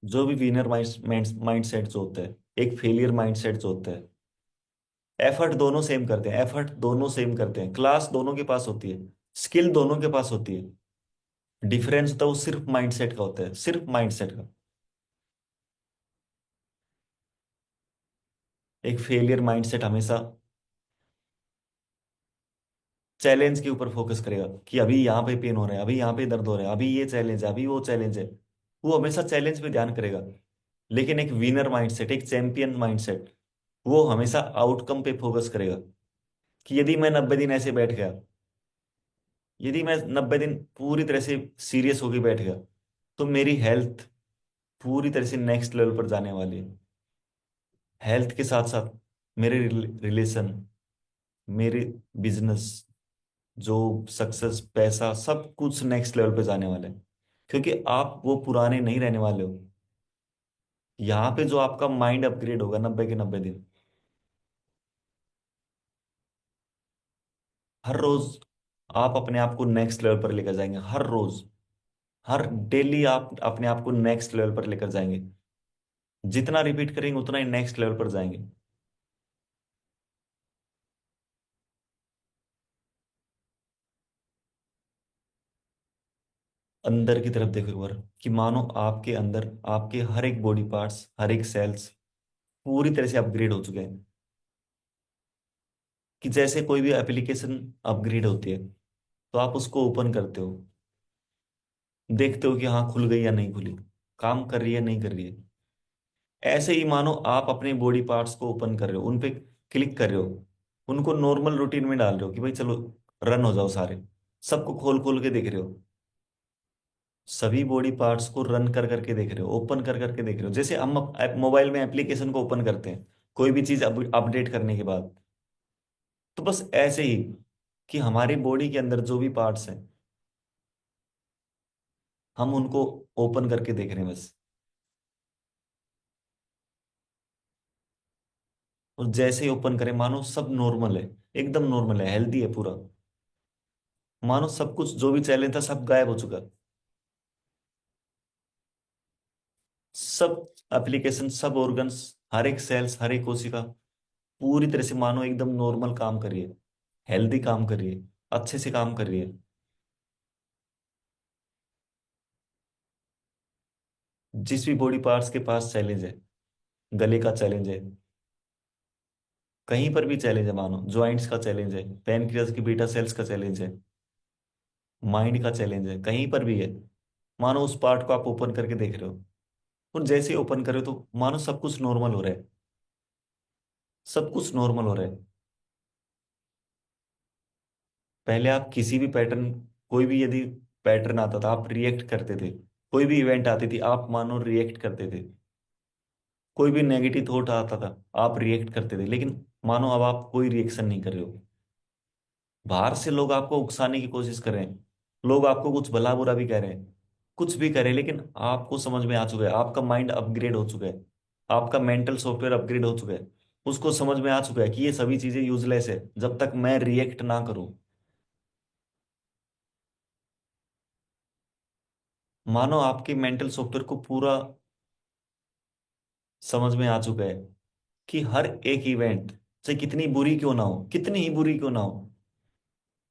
जो भी विनर माइंड माइंड सेट जो होता है, एक फेलियर माइंड सेट जो होता है, एफर्ट दोनों सेम करते हैं, एफर्ट दोनों सेम करते हैं, क्लास दोनों के पास होती है, स्किल दोनों के पास होती है। डिफरेंस तो सिर्फ माइंडसेट का होता है, सिर्फ माइंडसेट का। एक फेलियर माइंडसेट हमेशा चैलेंज के ऊपर फोकस करेगा कि अभी यहाँ पे पेन हो रहा है, अभी यहाँ पे दर्द हो रहा है, अभी ये चैलेंज है, अभी वो चैलेंज है। वो हमेशा चैलेंज पे ध्यान करेगा। लेकिन एक विनर माइंडसेट, एक चैंपियन माइंडसेट, वो हमेशा आउटकम पे फोकस करेगा। कि यदि मैं 90 दिन ऐसे बैठ गया, यदि मैं 90 दिन पूरी तरह से सीरियस होकर बैठ गया, तो मेरी हेल्थ पूरी तरह से नेक्स्ट लेवल पर जाने वाली है। हेल्थ के साथ साथ मेरे रिलेशन, मेरे बिजनेस, जो सक्सेस, पैसा, सब कुछ नेक्स्ट लेवल पे जाने वाले हैं। क्योंकि आप वो पुराने नहीं रहने वाले हो। यहाँ पे जो आपका माइंड अपग्रेड होगा 90 के 90 दिन, हर रोज आप अपने आप को नेक्स्ट लेवल पर लेकर जाएंगे। हर रोज, हर डेली आप अपने आप को नेक्स्ट लेवल पर लेकर जाएंगे। जितना रिपीट करेंगे उतना ही नेक्स्ट लेवल पर जाएंगे। अंदर की तरफ देखो एक बार, कि मानो आपके अंदर आपके हर एक बॉडी पार्ट्स, हर एक सेल्स पूरी तरह से अपग्रेड हो चुके हैं। कि जैसे कोई भी एप्लीकेशन अपग्रेड होती है, तो आप उसको ओपन करते हो, देखते हो कि हाँ खुल गई या नहीं खुली, काम कर रही है नहीं कर रही है। ऐसे ही मानो आप अपने बॉडी पार्ट्स को ओपन कर रहे हो, उन पे क्लिक कर रहे हो, उनको नॉर्मल रूटीन में डाल रहे हो कि भाई चलो रन हो जाओ सारे। सबको खोल खोल के देख रहे हो, सभी बॉडी पार्ट्स को रन कर करके देख रहे हो, ओपन कर करके देख रहे हो। जैसे हम मोबाइल में एप्लीकेशन को ओपन करते हैं कोई भी चीज अपडेट करने के बाद, तो बस ऐसे ही कि हमारी बॉडी के अंदर जो भी पार्ट्स हैं, हम उनको ओपन करके देख रहे हैं बस। और जैसे ही ओपन करें मानो सब नॉर्मल है, एकदम नॉर्मल है, हेल्दी है पूरा। मानो सब कुछ जो भी चैलेंज था सब गायब हो चुका है। सब एप्लीकेशन, सब ऑर्गन्स, हर एक सेल्स, हर एक कोशिका पूरी तरह से मानो एकदम नॉर्मल काम कर रही है, हेल्दी काम कर रही है, अच्छे से काम कर रही है। जिस भी बॉडी पार्ट्स के पास चैलेंज है, गले का चैलेंज है, कहीं पर भी चैलेंज है, मानो ज्वाइंट्स का चैलेंज है, पैनक्रियाज की बीटा सेल्स का चैलेंज है, माइंड का चैलेंज है, कहीं पर भी है, मानो उस पार्ट को आप ओपन करके देख रहे हो। और जैसे ही ओपन करे तो मानो सब कुछ नॉर्मल हो रहा है, सब कुछ नॉर्मल हो रहा है। पहले आप किसी भी पैटर्न, कोई भी यदि पैटर्न आता था आप रिएक्ट करते थे, कोई भी इवेंट आती थी आप मानो रिएक्ट करते थे, कोई भी नेगेटिव थॉट आता था आप रिएक्ट करते थे। लेकिन मानो अब आप कोई रिएक्शन नहीं कर रहे हो। बाहर से लोग आपको उकसाने की कोशिश कर रहे हैं, लोग आपको कुछ भला बुरा भी कह रहे हैं, कुछ भी कह रहे हैं, लेकिन आपको समझ में आ चुका है, आपका माइंड अपग्रेड हो चुका है, आपका मेंटल सॉफ्टवेयर अपग्रेड हो चुका है। उसको समझ में आ चुका है कि ये सभी चीजें यूजलेस है जब तक मैं रिएक्ट ना करूं। मानो आपके मेंटल सॉफ्टवेयर को पूरा समझ में आ चुका है कि हर एक इवेंट, चाहे कितनी बुरी क्यों ना हो, कितनी ही बुरी क्यों ना हो,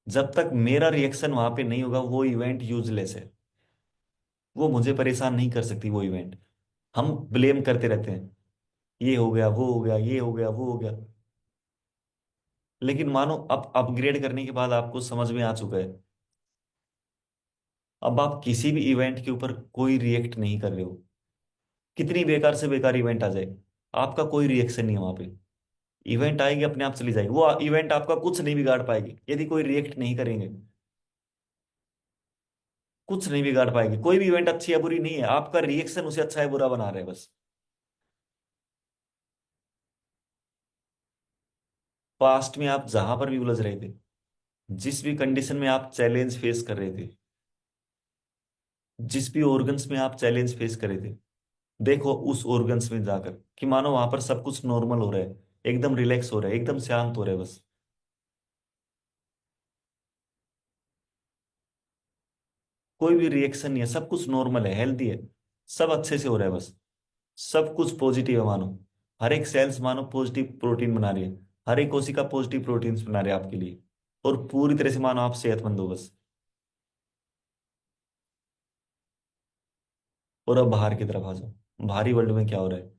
जब तक मेरा रिएक्शन वहां पे नहीं होगा वो इवेंट यूजलेस है। वो मुझे परेशान नहीं कर सकती वो इवेंट। हम ब्लेम करते रहते हैं, ये हो गया, वो हो गया, ये हो गया, वो हो गया। लेकिन मानो अब अपग्रेड करने के बाद आपको समझ में आ चुका है, अब आप किसी भी इवेंट के ऊपर कोई रिएक्ट नहीं कर रहे हो। कितनी बेकार से बेकार इवेंट आ जाए, आपका कोई रिएक्शन नहीं है वहां पे। इवेंट आएगी अपने आप चली जाएगी, वो इवेंट आपका कुछ नहीं बिगाड़ पाएगी यदि कोई रिएक्ट नहीं करेंगे। कुछ नहीं बिगाड़ पाएगी, कोई भी इवेंट अच्छी या बुरी नहीं है, आपका रिएक्शन उसे अच्छा है बुरा बना रहे हैं बस। पास्ट में आप जहां पर भी उलझ रहे थे, जिस भी कंडीशन में आप चैलेंज फेस कर रहे थे, जिस भी ऑर्गन्स में आप चैलेंज फेस कर रहे थे, देखो उस ऑर्गन्स में जाकर कि मानो वहां पर सब कुछ नॉर्मल हो रहा है, एकदम रिलैक्स हो रहा है, एकदम शांत हो रहा है बस। कोई भी रिएक्शन नहीं है, सब कुछ नॉर्मल है, हेल्दी है, सब अच्छे से हो रहा है बस। सब कुछ पॉजिटिव है मानो, हर एक सेल्स मानो पॉजिटिव प्रोटीन बना रही है, हर एक कोशिका पॉजिटिव प्रोटीन्स बना रही है आपके लिए। और पूरी तरह से मानो आप सेहतमंद हो बस। और अब बाहर की तरफ आ जाओ, बाहरी वर्ल्ड में क्या हो रहा है।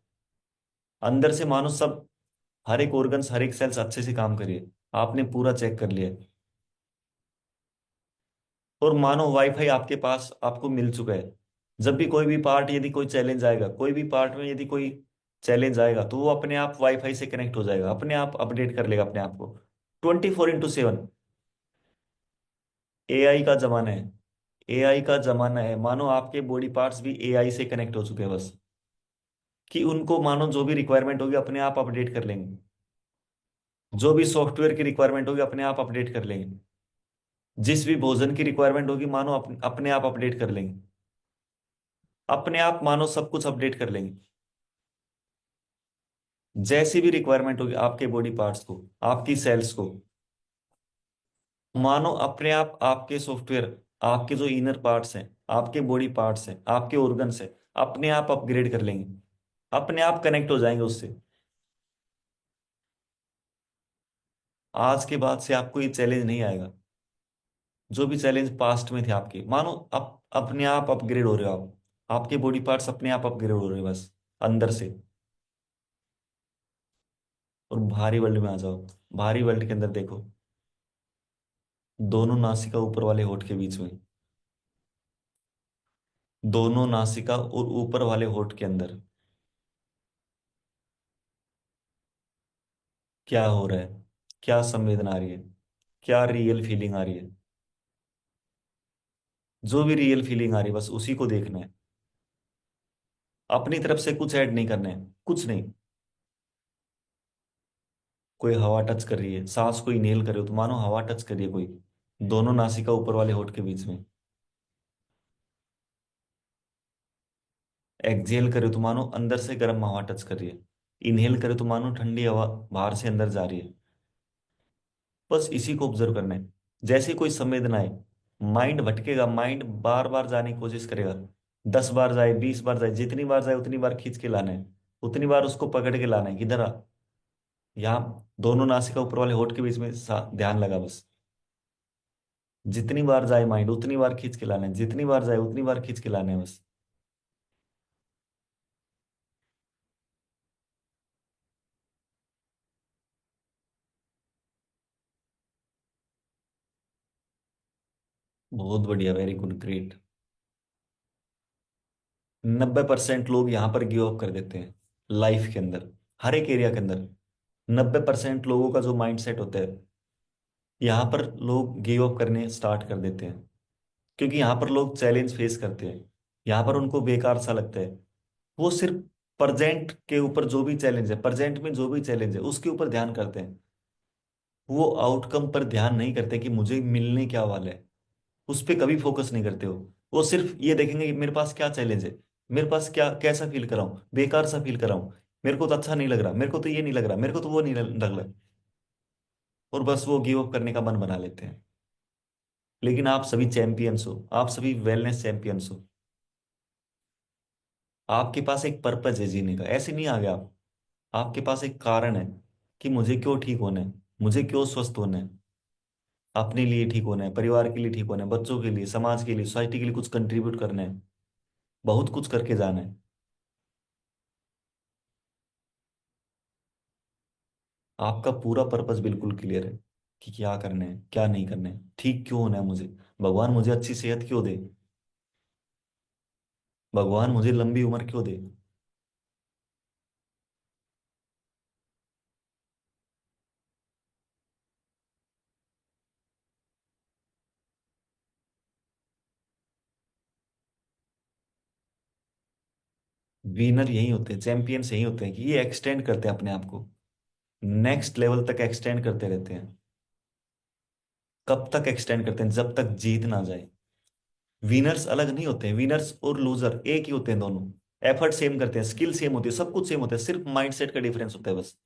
अंदर से मानो सब, हर एक ऑर्गन्स, हर एक सेल्स अच्छे से काम करिए, आपने पूरा चेक कर लिया है। और मानो वाईफाई आपके पास आपको मिल चुका है, जब भी कोई भी पार्ट, यदि कोई चैलेंज आएगा, कोई भी पार्ट में यदि कोई चैलेंज आएगा, तो वो अपने आप वाईफाई से कनेक्ट हो जाएगा, अपने आप अपडेट कर लेगा अपने आप को 24/7। एआई का जमाना है। एआई का जमाना है, मानो आपके बॉडी पार्ट्स भी एआई से कनेक्ट हो चुके हैं बस, कि उनको मानो जो भी रिक्वायरमेंट होगी अपने आप अपडेट कर लेंगे। जो भी सॉफ्टवेयर की रिक्वायरमेंट होगी अपने आप अपडेट कर लेंगे। जिस भी भोजन की रिक्वायरमेंट होगी मानो अपने आप अपडेट कर लेंगे। अपने आप मानो सब कुछ अपडेट कर लेंगे। जैसी भी रिक्वायरमेंट होगी आपके बॉडी पार्ट्स को, आपकी सेल्स को, मानो अपने आप आपके सॉफ्टवेयर, आपके जो इनर पार्ट्स हैं, आपके बॉडी पार्ट्स हैं, आपके ऑर्गन्स हैं, अपने आप अपग्रेड कर लेंगे, अपने आप कनेक्ट हो जाएंगे उससे। आज के बाद से आपको ये चैलेंज नहीं आएगा। जो भी चैलेंज पास्ट में थे आपके, मानो अपने आप अपग्रेड हो रहे हो आप। आपके बॉडी पार्ट्स अपने आप अपग्रेड हो रहे हैं बस, अंदर से। और भारी वर्ल्ड में आ जाओ। भारी वर्ल्ड के अंदर देखो, दोनों नासिका ऊपर वाले होठ के बीच में, दोनों नासिका और ऊपर वाले होठ के अंदर क्या हो रहा है, क्या संवेदना आ रही है, क्या रियल फीलिंग आ रही है। जो भी रियल फीलिंग आ रही है बस उसी को देखना है। अपनी तरफ से कुछ ऐड नहीं करना है, कुछ नहीं। कोई हवा टच कर रही है, सांस कोई इनहेल कर रही हो तो मानो हवा टच कर रही है कोई, दोनों नासिका ऊपर वाले होठ के बीच में। एक्सहेल करे तो मानो अंदर से गर्म हवा टच कर रही है। इनहेल करे तो मानो ठंडी हवा बाहर से अंदर जा रही है। बस इसी को ऑब्जर्व करना है। जैसे कोई संवेदना है, माइंड भटकेगा, माइंड बार बार जाने की कोशिश करेगा। 10 बार जाए, 20 बार जाए, जितनी बार जाए उतनी बार खींच के लाना है, उतनी बार उसको पकड़ के लाना है, किधर आ। यहाँ दोनों नासिका ऊपर वाले होठ के बीच में ध्यान लगा बस। जितनी बार जाए माइंड उतनी बार खींच के लाना है, जितनी बार जाए उतनी बार खींच के लाना है बस। बहुत बढ़िया, वेरी गुड, ग्रेट। 90% लोग यहाँ पर गिव अप कर देते हैं लाइफ के अंदर, हर एक एरिया के अंदर। 90% लोगों का जो माइंड सेट होता है, यहाँ पर लोग गिव अप करने स्टार्ट कर देते हैं। क्योंकि यहाँ पर लोग चैलेंज फेस करते हैं, यहाँ पर उनको बेकार सा लगता है। वो सिर्फ प्रेजेंट के ऊपर जो भी चैलेंज है, प्रेजेंट में जो भी चैलेंज है उसके ऊपर ध्यान करते हैं। वो आउटकम पर ध्यान नहीं करते कि मुझे मिलने क्या वाला है। उस पर कभी फोकस नहीं करते हो। वो सिर्फ ये देखेंगे कि मेरे पास क्या चैलेंज है, मेरे पास क्या, कैसा फील कर रहा हूँ, बेकार सा फील कर रहा हूँ, मेरे को तो अच्छा नहीं लग रहा, मेरे को तो ये नहीं लग रहा, मेरे को तो वो नहीं लग रहा। और बस वो गिव अप करने का मन बना लेते हैं। लेकिन आप सभी चैंपियंस हो, आप सभी वेलनेस चैंपियंस हो। आपके पास एक पर्पज है जीने का, ऐसे नहीं आ गया आप। आपके पास एक कारण है कि मुझे क्यों ठीक होना है, मुझे क्यों स्वस्थ होना है। अपने लिए ठीक होना है, परिवार के लिए ठीक होना है, बच्चों के लिए, समाज के लिए, सोसाइटी के लिए कुछ कंट्रीब्यूट करना है, बहुत कुछ करके जाना है। आपका पूरा पर्पस बिल्कुल क्लियर है कि क्या करना है, क्या नहीं करना है, ठीक क्यों होना है मुझे। भगवान मुझे अच्छी सेहत क्यों दे, भगवान मुझे लंबी उम्र क्यों दे। विनर यही होते हैं, चैंपियंस यही होते हैं कि ये एक्सटेंड करते हैं अपने आप को, नेक्स्ट लेवल तक एक्सटेंड करते रहते हैं। कब तक एक्सटेंड करते हैं, जब तक जीत ना जाए। विनर्स अलग नहीं होते हैं, विनर्स और लूजर एक ही होते हैं दोनों। एफर्ट सेम करते हैं, स्किल सेम होती है, सब कुछ सेम होता है, सिर्फ माइंडसेट का डिफरेंस होता है बस।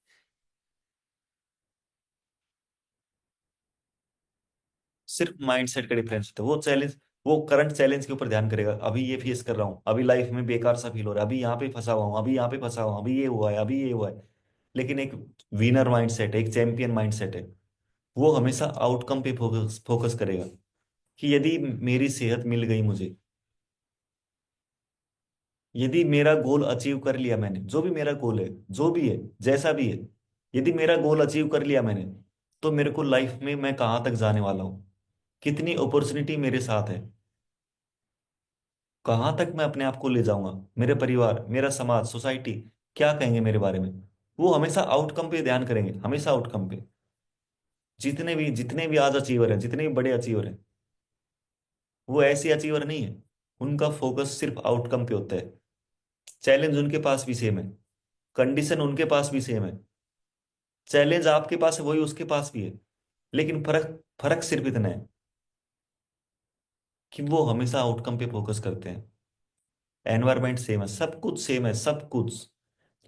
सिर्फ माइंडसेट का डिफरेंस होता है। वो चैलेंज, वो करंट चैलेंज के ऊपर ध्यान करेगा, अभी ये फेस कर रहा हूँ, अभी लाइफ में बेकार सा फील हो रहा है, अभी यहाँ पे फंसा हुआ हूँ, अभी यहाँ पे फंसा हुआ हूँ, अभी ये हुआ है, अभी ये हुआ है। लेकिन एक विनर माइंडसेट है, एक चैंपियन माइंडसेट है, वो हमेशा आउटकम पे फोकस फोकस करेगा। कि यदि मेरी सेहत मिल गई मुझे, यदि मेरा गोल अचीव कर लिया मैंने, जो भी मेरा गोल है, जो भी है, जैसा भी है, यदि मेरा गोल अचीव कर लिया मैंने, तो मेरे को लाइफ में मैं कहाँ तक जाने वाला हूँ, कितनी अपॉर्चुनिटी मेरे साथ है। कहाँ तक मैं अपने आप को ले जाऊंगा, मेरे परिवार, मेरा समाज, सोसाइटी क्या कहेंगे मेरे बारे में। वो हमेशा आउटकम पे ध्यान करेंगे, हमेशा आउटकम पे। जितने भी आज अचीवर हैं, जितने भी बड़े अचीवर हैं, वो ऐसे अचीवर नहीं है। उनका फोकस सिर्फ आउटकम पे होता है। चैलेंज उनके पास भी सेम है, कंडीशन उनके पास भी सेम है। चैलेंज आपके पास है, वही उसके पास भी है। लेकिन फर्क फर्क सिर्फ इतना है कि वो हमेशा आउटकम पे फोकस करते हैं। एनवायरमेंट सेम है, सब कुछ सेम है, सब कुछ।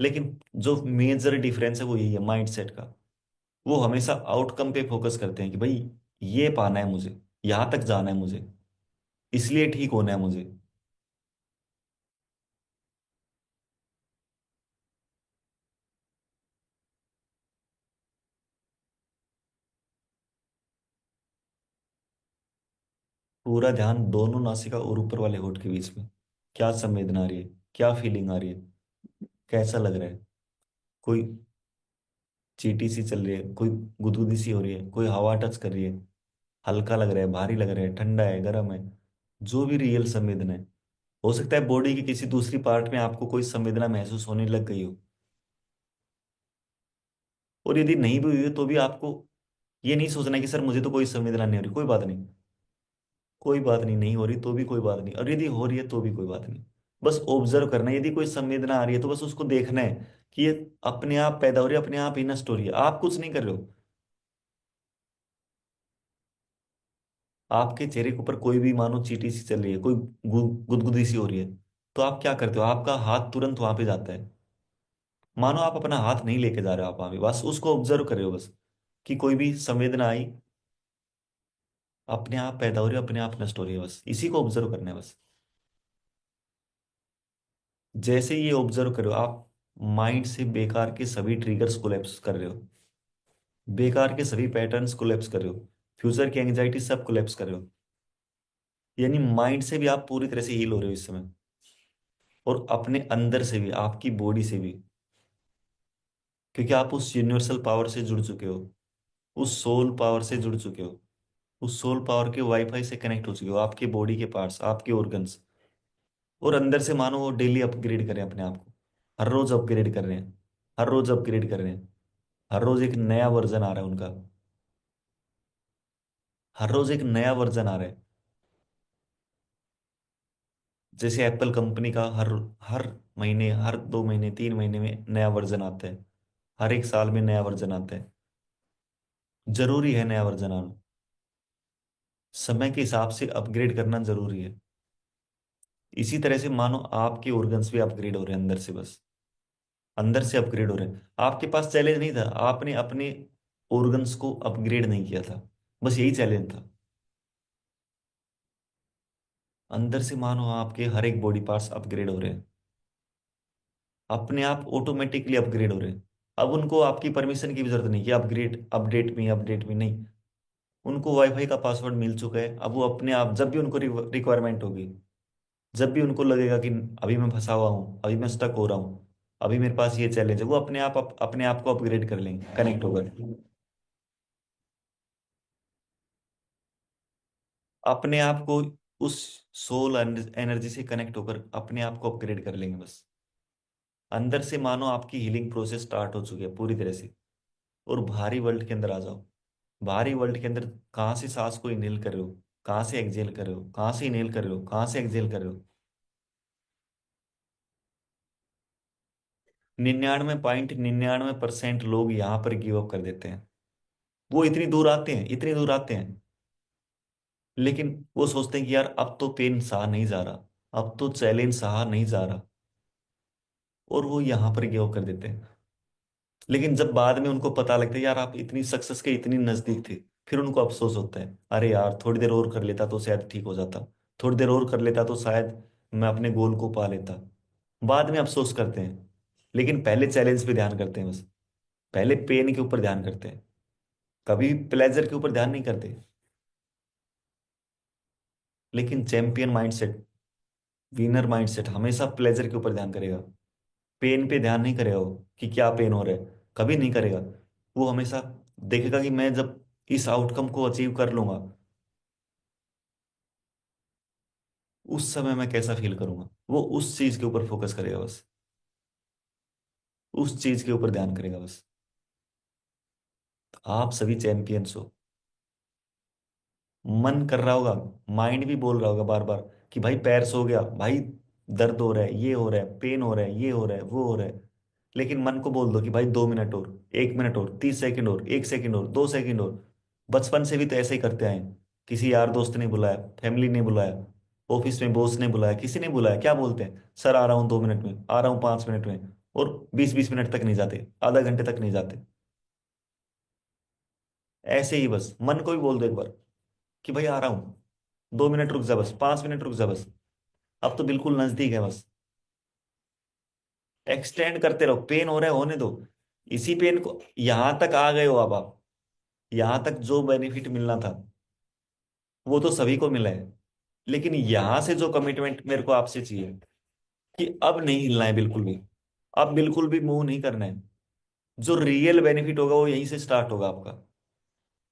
लेकिन जो मेजर डिफरेंस है वो यही है, माइंडसेट का। वो हमेशा आउटकम पे फोकस करते हैं कि भाई ये पाना है मुझे, यहां तक जाना है मुझे, इसलिए ठीक होना है मुझे। पूरा ध्यान दोनों नासिका और ऊपर वाले होठ के बीच में। क्या संवेदना आ रही है, क्या फीलिंग आ रही है, कैसा लग रहा है। कोई चीटी सी चल रही है, कोई गुदगुदी सी हो रही है, कोई हवा टच कर रही है, हल्का लग रहा है, भारी लग रहा है, ठंडा है, गर्म है। जो भी रियल संवेदना है। हो सकता है बॉडी की किसी दूसरी पार्ट में आपको कोई संवेदना महसूस होने लग गई हो। और यदि नहीं भी हुई हो तो भी आपको ये नहीं सोचना है कि सर मुझे तो कोई संवेदना नहीं हो रही, कोई बात नहीं। कोई बात नहीं, नहीं हो रही तो भी कोई बात नहीं, और यदि हो रही है तो भी कोई बात नहीं। बस ऑब्जर्व करना है, यदि कोई संवेदना आ रही है तो बस उसको देखना है कि ये अपने आप पैदा हो रही है, अपने आप ही नष्ट हो रही है, आप कुछ नहीं कर रहे हो। आपके चेहरे के ऊपर कोई भी मानो चींटी सी चल रही है, कोई गुदगुदी सी हो रही है, तो आप क्या करते हो, आपका हाथ तुरंत वहां पे जाता है। मानो आप अपना हाथ नहीं लेके जा रहे हो, आप वहां पे बस उसको ऑब्जर्व कर रहे हो, बस कि कोई भी संवेदना आई, अपने आप पैदा हो रही है, अपने आप नष्ट हो रही है, बस इसी को ऑब्जर्व करना है बस। जैसे ये ऑब्जर्व करो आप, माइंड से बेकार के सभी ट्रिगर्स कोलैप्स कर रहे हो, बेकार के सभी पैटर्न्स कोलैप्स कर रहे हो, फ्यूचर की एंजाइटी सब कोलैप्स कर रहे हो। यानी माइंड से भी आप पूरी तरह से हील हो रहे हो इस समय, और अपने अंदर से भी, आपकी बॉडी से भी। क्योंकि आप उस यूनिवर्सल पावर से जुड़ चुके हो, उस सोल पावर से जुड़ चुके हो, उस सोल पावर के वाईफाई से कनेक्ट हो चुके हो, आपके बॉडी के पार्ट्स, आपके ऑर्गन्स। और अंदर से मानो वो डेली अपग्रेड करें अपने आप को, हर रोज अपग्रेड कर रहे हैं, हर रोज अपग्रेड कर रहे हैं। हर रोज एक नया वर्जन आ रहा है उनका, हर रोज एक नया वर्जन आ रहा है। जैसे एप्पल कंपनी का हर हर महीने, हर 2 महीने, 3 महीने में नया वर्जन आता है, हर एक साल में नया वर्जन आता है। जरूरी है नया वर्जन आना, समय के हिसाब से अपग्रेड करना जरूरी है। इसी तरह से मानो आपके ऑर्गन्स भी अपग्रेड हो रहे हैं अंदर से, बस अंदर से अपग्रेड हो रहे हैं। आपके पास चैलेंज नहीं था, आपने अपने ऑर्गन्स को अपग्रेड नहीं किया था, बस यही चैलेंज था। अंदर से मानो आपके हर एक बॉडी पार्ट्स अपग्रेड हो रहे हैं, अपने आप ऑटोमेटिकली अपग्रेड हो रहे हैं। अब उनको आपकी परमिशन की भी जरूरत नहीं कि अपग्रेड, अपडेट में नहीं। उनको वाईफाई का पासवर्ड मिल चुका है, अब वो अपने आप जब भी उनको रिक्वायरमेंट होगी, जब भी उनको लगेगा कि अभी मैं फंसा हुआ हूँ, अभी मैं स्टक हो रहा हूँ, अभी मेरे पास ये चैलेंज है, वो अपने आप को अपग्रेड कर लेंगे कनेक्ट होकर। अपने आप को उस सोल एनर्जी से कनेक्ट होकर अपने आप को अपग्रेड कर लेंगे बस। अंदर से मानो आपकी हीलिंग प्रोसेस स्टार्ट हो चुकी है पूरी तरह से। और भारी वर्ल्ड के अंदर आ जाओ। भारी वर्ल्ड के अंदर कहाँ से सांस को इनहेल कर रहे हो, कहाँ से एक्सहेल कर रहे हो, कहाँ से इनहेल कर रहे हो, कहाँ से एक्सहेल कर रहे हो। 99.99% लोग यहाँ पर गिव अप कर देते हैं। वो इतनी दूर आते हैं, इतनी दूर आते हैं, लेकिन वो सोचते हैं कि यार अब तो पेन सहा नहीं जा रहा, अब तो चैलेंज सहा नहीं जा रहा, और वो यहाँ पर गिव अप कर देते हैं। लेकिन जब बाद में उनको पता लगता है यार आप इतनी सक्सेस के इतनी नजदीक थे, फिर उनको अफसोस होता है, अरे यार थोड़ी देर और कर लेता तो शायद ठीक हो जाता, थोड़ी देर और कर लेता तो शायद मैं अपने गोल को पा लेता। बाद में अफसोस करते हैं, लेकिन पहले चैलेंज पे ध्यान करते हैं बस। पहले पेन के ऊपर ध्यान करते हैं, कभी प्लेजर के ऊपर ध्यान नहीं करते। लेकिन चैंपियन माइंडसेट, विनर माइंडसेट हमेशा प्लेजर के ऊपर ध्यान करेगा, पेन पे ध्यान नहीं करेगा वो कि क्या पेन हो रहा है, कभी नहीं करेगा। वो हमेशा देखेगा कि मैं जब इस आउटकम को अचीव कर लूंगा, उस समय मैं कैसा फील करूंगा, वो उस चीज के ऊपर फोकस करेगा बस, उस चीज के ऊपर ध्यान करेगा बस। तो आप सभी चैंपियंस हो। मन कर रहा होगा, माइंड भी बोल रहा होगा बार बार कि भाई पैर सो गया भाई, दर्द हो रहा है, ये हो रहा है, पेन हो रहा है, ये हो रहा है, वो हो रहा है। लेकिन मन को बोल दो कि भाई 2 मिनट और, 1 मिनट और, 30 सेकंड और, 1 सेकंड और, 2 सेकंड और। बचपन से भी तो ऐसे ही करते आए हैं। किसी यार दोस्त ने बुलाया, फैमिली ने बुलाया, ऑफिस में बॉस ने बुलाया, किसी ने बुलाया, क्या बोलते हैं, सर आ रहा हूँ 2 मिनट में, आ रहा हूँ 5 मिनट में। और 20-20 मिनट तक नहीं जाते, आधा घंटे तक नहीं जाते। ऐसे ही बस मन को भी बोल दो एक बार कि भाई आ रहा हूँ, 2 मिनट रुक जा बस, 5 मिनट रुक जा बस, अब तो बिल्कुल नजदीक है बस। एक्सटेंड करते रहो, पेन हो रहा है होने दो। इसी पेन को, यहां तक आ गए हो अब आप, यहां तक जो बेनिफिट मिलना था वो तो सभी को मिला है। लेकिन यहां से जो कमिटमेंट मेरे को आपसे चाहिए कि अब नहीं हिलना है बिल्कुल भी, अब बिल्कुल भी मूव नहीं करना है। जो रियल बेनिफिट होगा वो यहीं से स्टार्ट होगा आपका।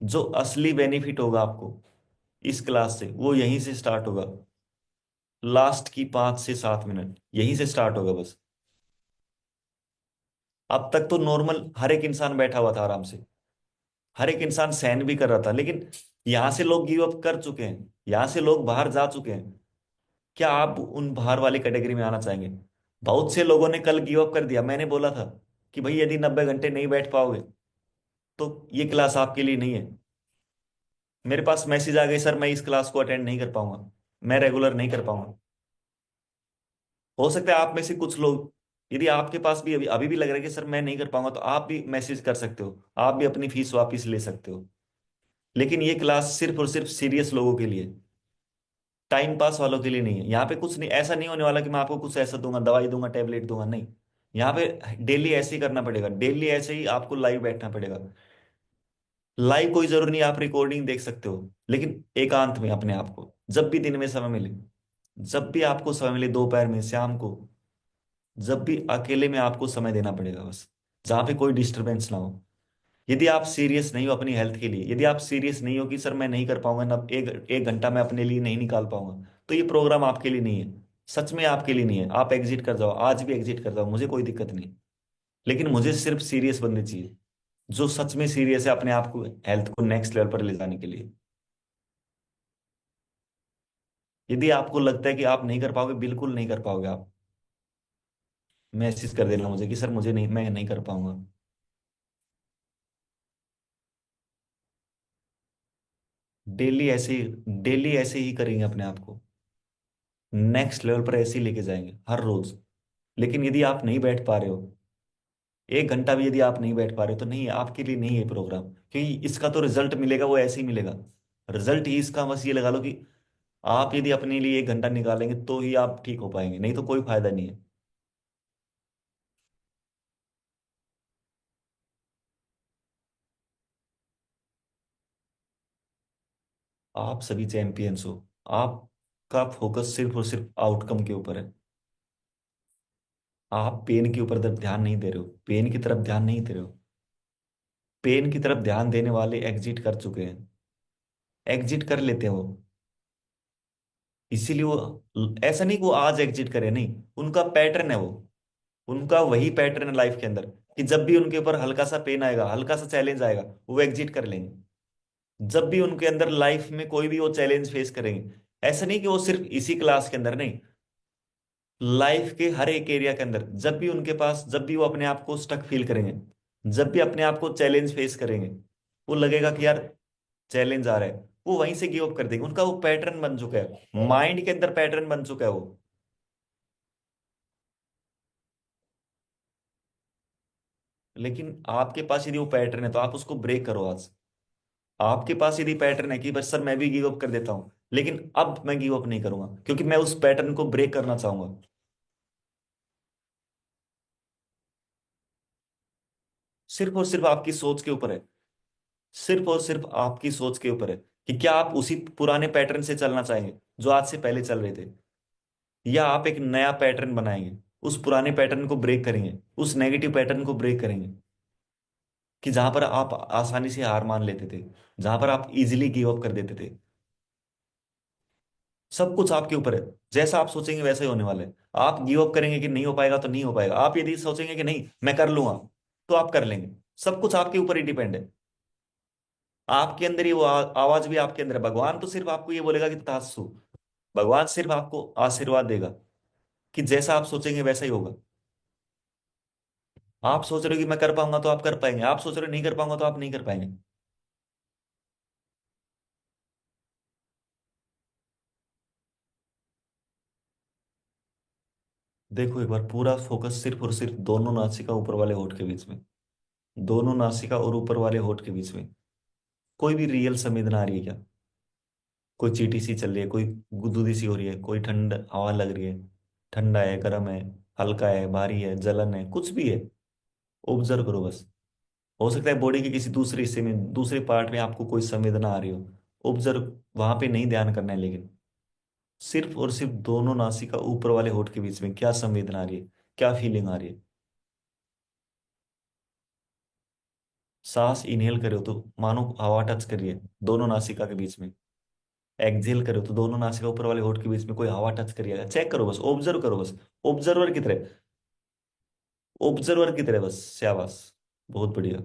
जो असली बेनिफिट होगा आपको इस क्लास से वो यहीं से स्टार्ट होगा। लास्ट की 5 से 7 मिनट यहीं से स्टार्ट होगा बस। अब तक तो नॉर्मल हर एक इंसान बैठा हुआ था आराम से, हर एक इंसान सहन भी कर रहा था, लेकिन यहां से लोग गिव अप कर चुके हैं, यहां से लोग बाहर जा चुके हैं। क्या आप उन बाहर वाली कैटेगरी में आना चाहेंगे? बहुत से लोगों ने कल गिव अप कर दिया, मैंने बोला था कि भाई यदि 90 घंटे नहीं बैठ पाओगे तो ये क्लास आपके लिए नहीं है। मेरे पास मैसेज आ गए, सर मैं इस क्लास को अटेंड नहीं कर पाऊंगा, मैं रेगुलर नहीं कर पाऊंगा। हो सकता है आप में से कुछ लोग, यदि आपके पास भी अभी अभी भी लग रहा है कि सर मैं नहीं कर पाऊंगा, तो आप भी मैसेज कर सकते हो, आप भी अपनी फीस वापस ले सकते हो। लेकिन ये क्लास सिर्फ और सिर्फ सीरियस लोगों के लिए, टाइम पास वालों के लिए नहीं है। यहाँ पे कुछ नहीं, ऐसा नहीं होने वाला कि मैं आपको कुछ ऐसा दूंगा, दवाई दूंगा, टेबलेट दूंगा, नहीं। यहाँ पे डेली ऐसे ही करना पड़ेगा, डेली ऐसे ही आपको लाइव बैठना पड़ेगा। लाइव कोई जरूरी नहीं, आप रिकॉर्डिंग देख सकते हो, लेकिन एकांत में अपने आप को, जब भी दिन में समय मिले, जब भी आपको समय मिले, दोपहर में, शाम को, जब भी अकेले में आपको समय देना पड़ेगा बस, जहाँ पे कोई डिस्टरबेंस ना हो। यदि आप सीरियस नहीं हो अपनी हेल्थ के लिए, यदि आप सीरियस नहीं हो कि सर मैं नहीं कर पाऊंगा ना, एक एक घंटा मैं अपने लिए नहीं निकाल पाऊंगा, तो ये प्रोग्राम आपके लिए नहीं है। सच में आपके लिए नहीं है। आप एग्जिट कर जाओ, आज भी एग्जिट कर जाओ, मुझे कोई दिक्कत नहीं। लेकिन मुझे सिर्फ सीरियस बंदे चाहिए, जो सच में सीरियस है अपने आप को, हेल्थ को नेक्स्ट लेवल पर ले जाने के लिए। यदि आपको लगता है कि आप नहीं कर पाओगे, बिल्कुल नहीं कर पाओगे आप, मैसेज कर देना मुझे कि सर मुझे नहीं, मैं नहीं कर पाऊंगा। डेली ऐसे ही, डेली ऐसे ही करेंगे अपने आप को, नेक्स्ट लेवल पर ऐसे ही लेके जाएंगे हर रोज। लेकिन यदि आप नहीं बैठ पा रहे हो, एक घंटा भी यदि आप नहीं बैठ पा रहे हो, तो नहीं, आपके लिए नहीं है प्रोग्राम, क्योंकि इसका तो रिजल्ट मिलेगा वो ऐसे ही मिलेगा। रिजल्ट ही इसका बस ये लगा लो कि आप यदि अपने लिए एक घंटा निकालेंगे तो ही आप ठीक हो पाएंगे, नहीं तो कोई फायदा नहीं है। आप सभी चैंपियंस हो। आपका फोकस सिर्फ और सिर्फ आउटकम के ऊपर है। आप पेन के ऊपर तरफ ध्यान नहीं दे रहे हो, पेन की तरफ ध्यान नहीं दे रहे हो। पेन की तरफ ध्यान देने वाले एग्जिट कर चुके हैं, एग्जिट कर लेते हैं वो। इसीलिए वो, ऐसा नहीं कि वो आज एग्जिट करे, नहीं, उनका पैटर्न है वो, उनका वही पैटर्न है लाइफ के अंदर, कि जब भी उनके ऊपर हल्का सा पेन आएगा, हल्का सा चैलेंज आएगा, वो एग्जिट कर लेंगे। जब भी उनके अंदर लाइफ में कोई भी वो चैलेंज फेस करेंगे, ऐसा नहीं कि वो सिर्फ इसी क्लास के अंदर, नहीं, लाइफ के हर एक एरिया के अंदर, जब भी उनके पास, जब भी वो अपने आप को स्टक फील करेंगे, जब भी अपने आप को चैलेंज फेस करेंगे, वो लगेगा कि यार चैलेंज आ रहा है, वो वहीं से गिव अप कर देंगे। उनका वो पैटर्न बन चुका है, माइंड के अंदर पैटर्न बन चुका है वो। लेकिन आपके पास यदि वो पैटर्न है तो आप उसको ब्रेक करो आज। आपके पास यदि पैटर्न है कि बस सर मैं भी गिव अप कर देता हूं, लेकिन अब मैं गिव अप नहीं करूंगा, क्योंकि मैं उस पैटर्न को ब्रेक करना चाहूंगा। सिर्फ और सिर्फ आपकी सोच के ऊपर है, सिर्फ और सिर्फ आपकी सोच के ऊपर है कि क्या आप उसी पुराने पैटर्न से चलना चाहेंगे जो आज से पहले चल रहे थे, या आप एक नया पैटर्न बनाएंगे, उस पुराने पैटर्न को ब्रेक करेंगे, उस नेगेटिव पैटर्न को ब्रेक करेंगे, कि जहां पर आप आसानी से हार मान लेते थे, जहां पर आप इजीली गिव अप कर देते थे। सब कुछ आपके ऊपर है। जैसा आप सोचेंगे वैसा ही होने वाला है। आप गिव अप करेंगे कि नहीं हो पाएगा तो नहीं हो पाएगा, आप यदि सोचेंगे कि नहीं मैं कर लूंगा तो आप कर लेंगे। सब कुछ आपके ऊपर ही डिपेंड है। आपके अंदर ही वो आवाज भी आपके अंदर है। भगवान तो सिर्फ आपको ये बोलेगा कि तथास्तु। भगवान सिर्फ आपको आशीर्वाद देगा कि जैसा आप सोचेंगे वैसा ही होगा। आप सोच रहे हो कि मैं कर पाऊंगा तो आप कर पाएंगे, आप सोच रहे हो नहीं कर पाऊंगा तो आप नहीं कर पाएंगे। देखो एक बार पूरा फोकस सिर्फ और सिर्फ दोनों नासिका ऊपर वाले होठ के बीच में, दोनों नासिका और ऊपर वाले होठ के बीच में। कोई भी रियल संवेदना आ रही है क्या? कोई चीटी सी चल रही है, कोई गुदगुदी सी हो रही है, कोई ठंड हवा लग रही है, ठंडा है, गर्म है, हल्का है, भारी है, जलन है, कुछ भी है। ऑब्जर्व करो बस। हो सकता है बॉडी के किसी दूसरे हिस्से में, दूसरे पार्ट में आपको कोई संवेदना आ रही हो। ऑब्जर्व, वहां पे नहीं ध्यान करना है, लेकिन सिर्फ और सिर्फ दोनों नासिका ऊपर वाले होठ के बीच में क्या संवेदना आ रही है, क्या फीलिंग आ रही है। सांस इनहेल करे हो तो मानो हवा टच कर रही है दोनों नासिका के बीच में। एक्सहेल करो तो दोनों नासिका ऊपर वाले होठ के बीच में कोई हवा टच करिएगा। चेक करो बस, ऑब्जर्व करो बस। ऑब्जर्वर की तरह, ऑब्जर्वर की तरह बस। शाबाश, बहुत बढ़िया।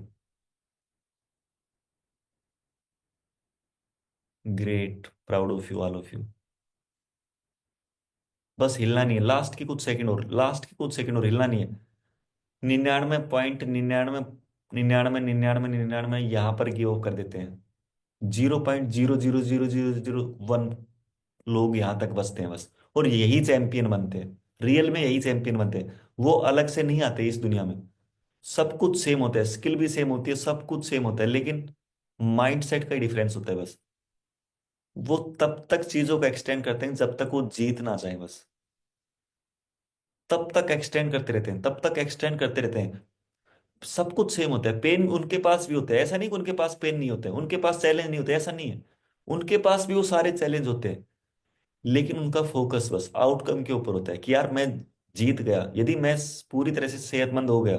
Great, proud of you, all of you. बस हिलना नहीं है, लास्ट की कुछ सेकंड और, लास्ट की कुछ सेकंड और हिलना नहीं है। 99.99, 99, 99, 99 यहाँ पर गिव अप कर देते हैं। 0.0000001 लोग यहाँ तक बचते हैं बस। और यही चैंपियन बनते हैं, रियल में यही चैंपियन बनते हैं। वो अलग से नहीं आते इस दुनिया में। सब कुछ सेम होता है, स्किल भी सेम होती है, सब कुछ सेम होता है, लेकिन माइंडसेट का ही डिफरेंस होता है बस। वो तब तक चीजों को एक्सटेंड करते हैं जब तक वो जीत ना जाए बस। तब तक एक्सटेंड करते रहते हैं, तब तक एक्सटेंड करते रहते हैं। सब कुछ सेम होता है, पेन उनके पास भी होता है, ऐसा नहीं कि उनके पास पेन नहीं होते, उनके पास चैलेंज नहीं होते, ऐसा नहीं है। उनके पास भी वो सारे चैलेंज होते हैं, लेकिन उनका फोकस बस आउटकम के ऊपर होता है कि यार मैं जीत गया। यदि मैं पूरी तरह से सेहतमंद हो गया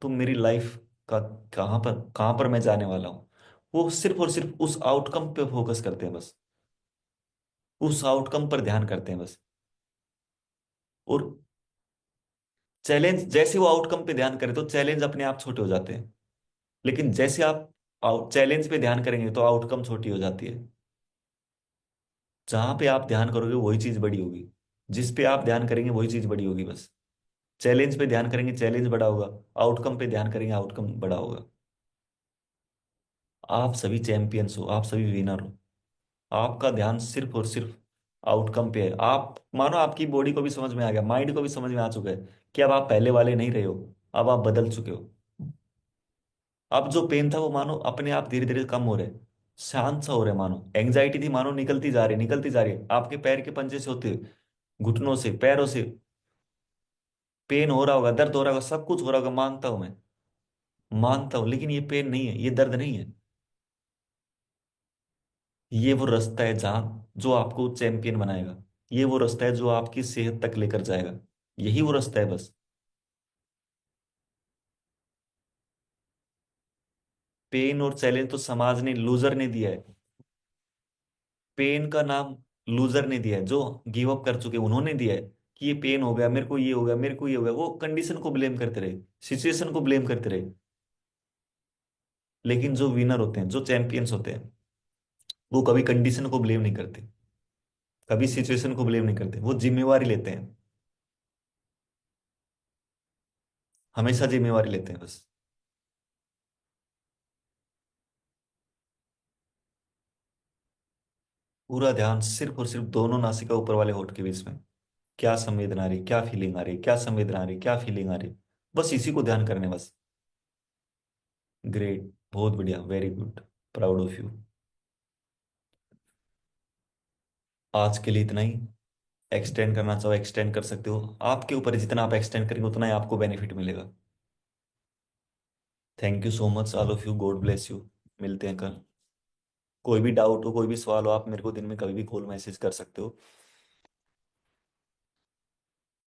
तो मेरी लाइफ का कहाँ पर मैं जाने वाला हूँ। वो सिर्फ और सिर्फ उस आउटकम पे फोकस करते हैं बस, उस आउटकम पर ध्यान करते हैं बस। और चैलेंज, जैसे वो आउटकम पे ध्यान करें तो चैलेंज अपने आप छोटे हो जाते हैं, लेकिन जैसे आप आउट चैलेंज पे ध्यान करेंगे तो आउटकम छोटी हो जाती है। जहां पे आप ध्यान करोगे वही चीज बड़ी होगी, जिस पे आप ध्यान करेंगे वही चीज बड़ी होगी बस। चैलेंज पे ध्यान करेंगे चैलेंज बड़ा होगा, आउटकम पे ध्यान करेंगे आउटकम बड़ा होगा। आप सभी चैंपियंस हो, आप सभी विनर हो। आपका ध्यान सिर्फ और सिर्फ आउटकम पे है। आप मानो आपकी बॉडी को भी समझ में आ गया, माइंड को भी समझ में आ चुका है कि अब आप पहले वाले नहीं रहे हो, अब आप बदल चुके हो। अब जो पेन था वो मानो अपने आप धीरे धीरे कम हो रहा है, शांत सा हो रहा है। मानो एंग्जाइटी थी, मानो निकलती जा रही है, निकलती जा रही है। आपके पैर के पंजे से होते हुए, घुटनों से, पैरों से पेन हो रहा होगा, दर्द हो रहा होगा, सब कुछ हो रहा होगा, मानता हूं मैं, मानता हूं। लेकिन ये पेन नहीं है, ये दर्द नहीं है। ये वो रास्ता है जहां, जो आपको चैंपियन बनाएगा। ये वो रास्ता है जो आपकी सेहत तक लेकर जाएगा। यही वो रास्ता है बस। पेन और चैलेंज तो समाज ने, लूजर ने दिया है। पेन का नाम लूजर ने दिया है, जो गिव अप कर चुके उन्होंने दिया है कि ये पेन हो गया, मेरे को ये हो गया, मेरे को ये हो गया। वो कंडीशन को ब्लेम करते रहे, सिचुएशन को ब्लेम करते रहे। लेकिन जो विनर होते हैं, जो चैंपियंस होते हैं, वो कभी कंडीशन को ब्लेम नहीं करते, कभी सिचुएशन को ब्लेम नहीं करते। वो जिम्मेवारी लेते हैं, हमेशा जिम्मेवारी लेते हैं बस। पूरा ध्यान सिर्फ और सिर्फ दोनों नासिका ऊपर वाले होठ के बीच में। क्या संवेदना आ रही, क्या फीलिंग आ रही, क्या संवेदना आ रही, क्या फीलिंग आ रही। बस इसी को ध्यान करने बस। ग्रेट, बहुत बढ़िया, very good, proud of you. आज के लिए इतना ही। एक्सटेंड करना चाहो एक्सटेंड कर सकते हो, आपके ऊपर है, जितना आप एक्सटेंड करेंगे उतना ही आपको बेनिफिट मिलेगा। Thank you so much all of you, God bless you. मिलते हैं कल। कोई भी डाउट हो, कोई भी सवाल हो, आप मेरे को दिन में कभी भी कॉल मैसेज कर सकते हो।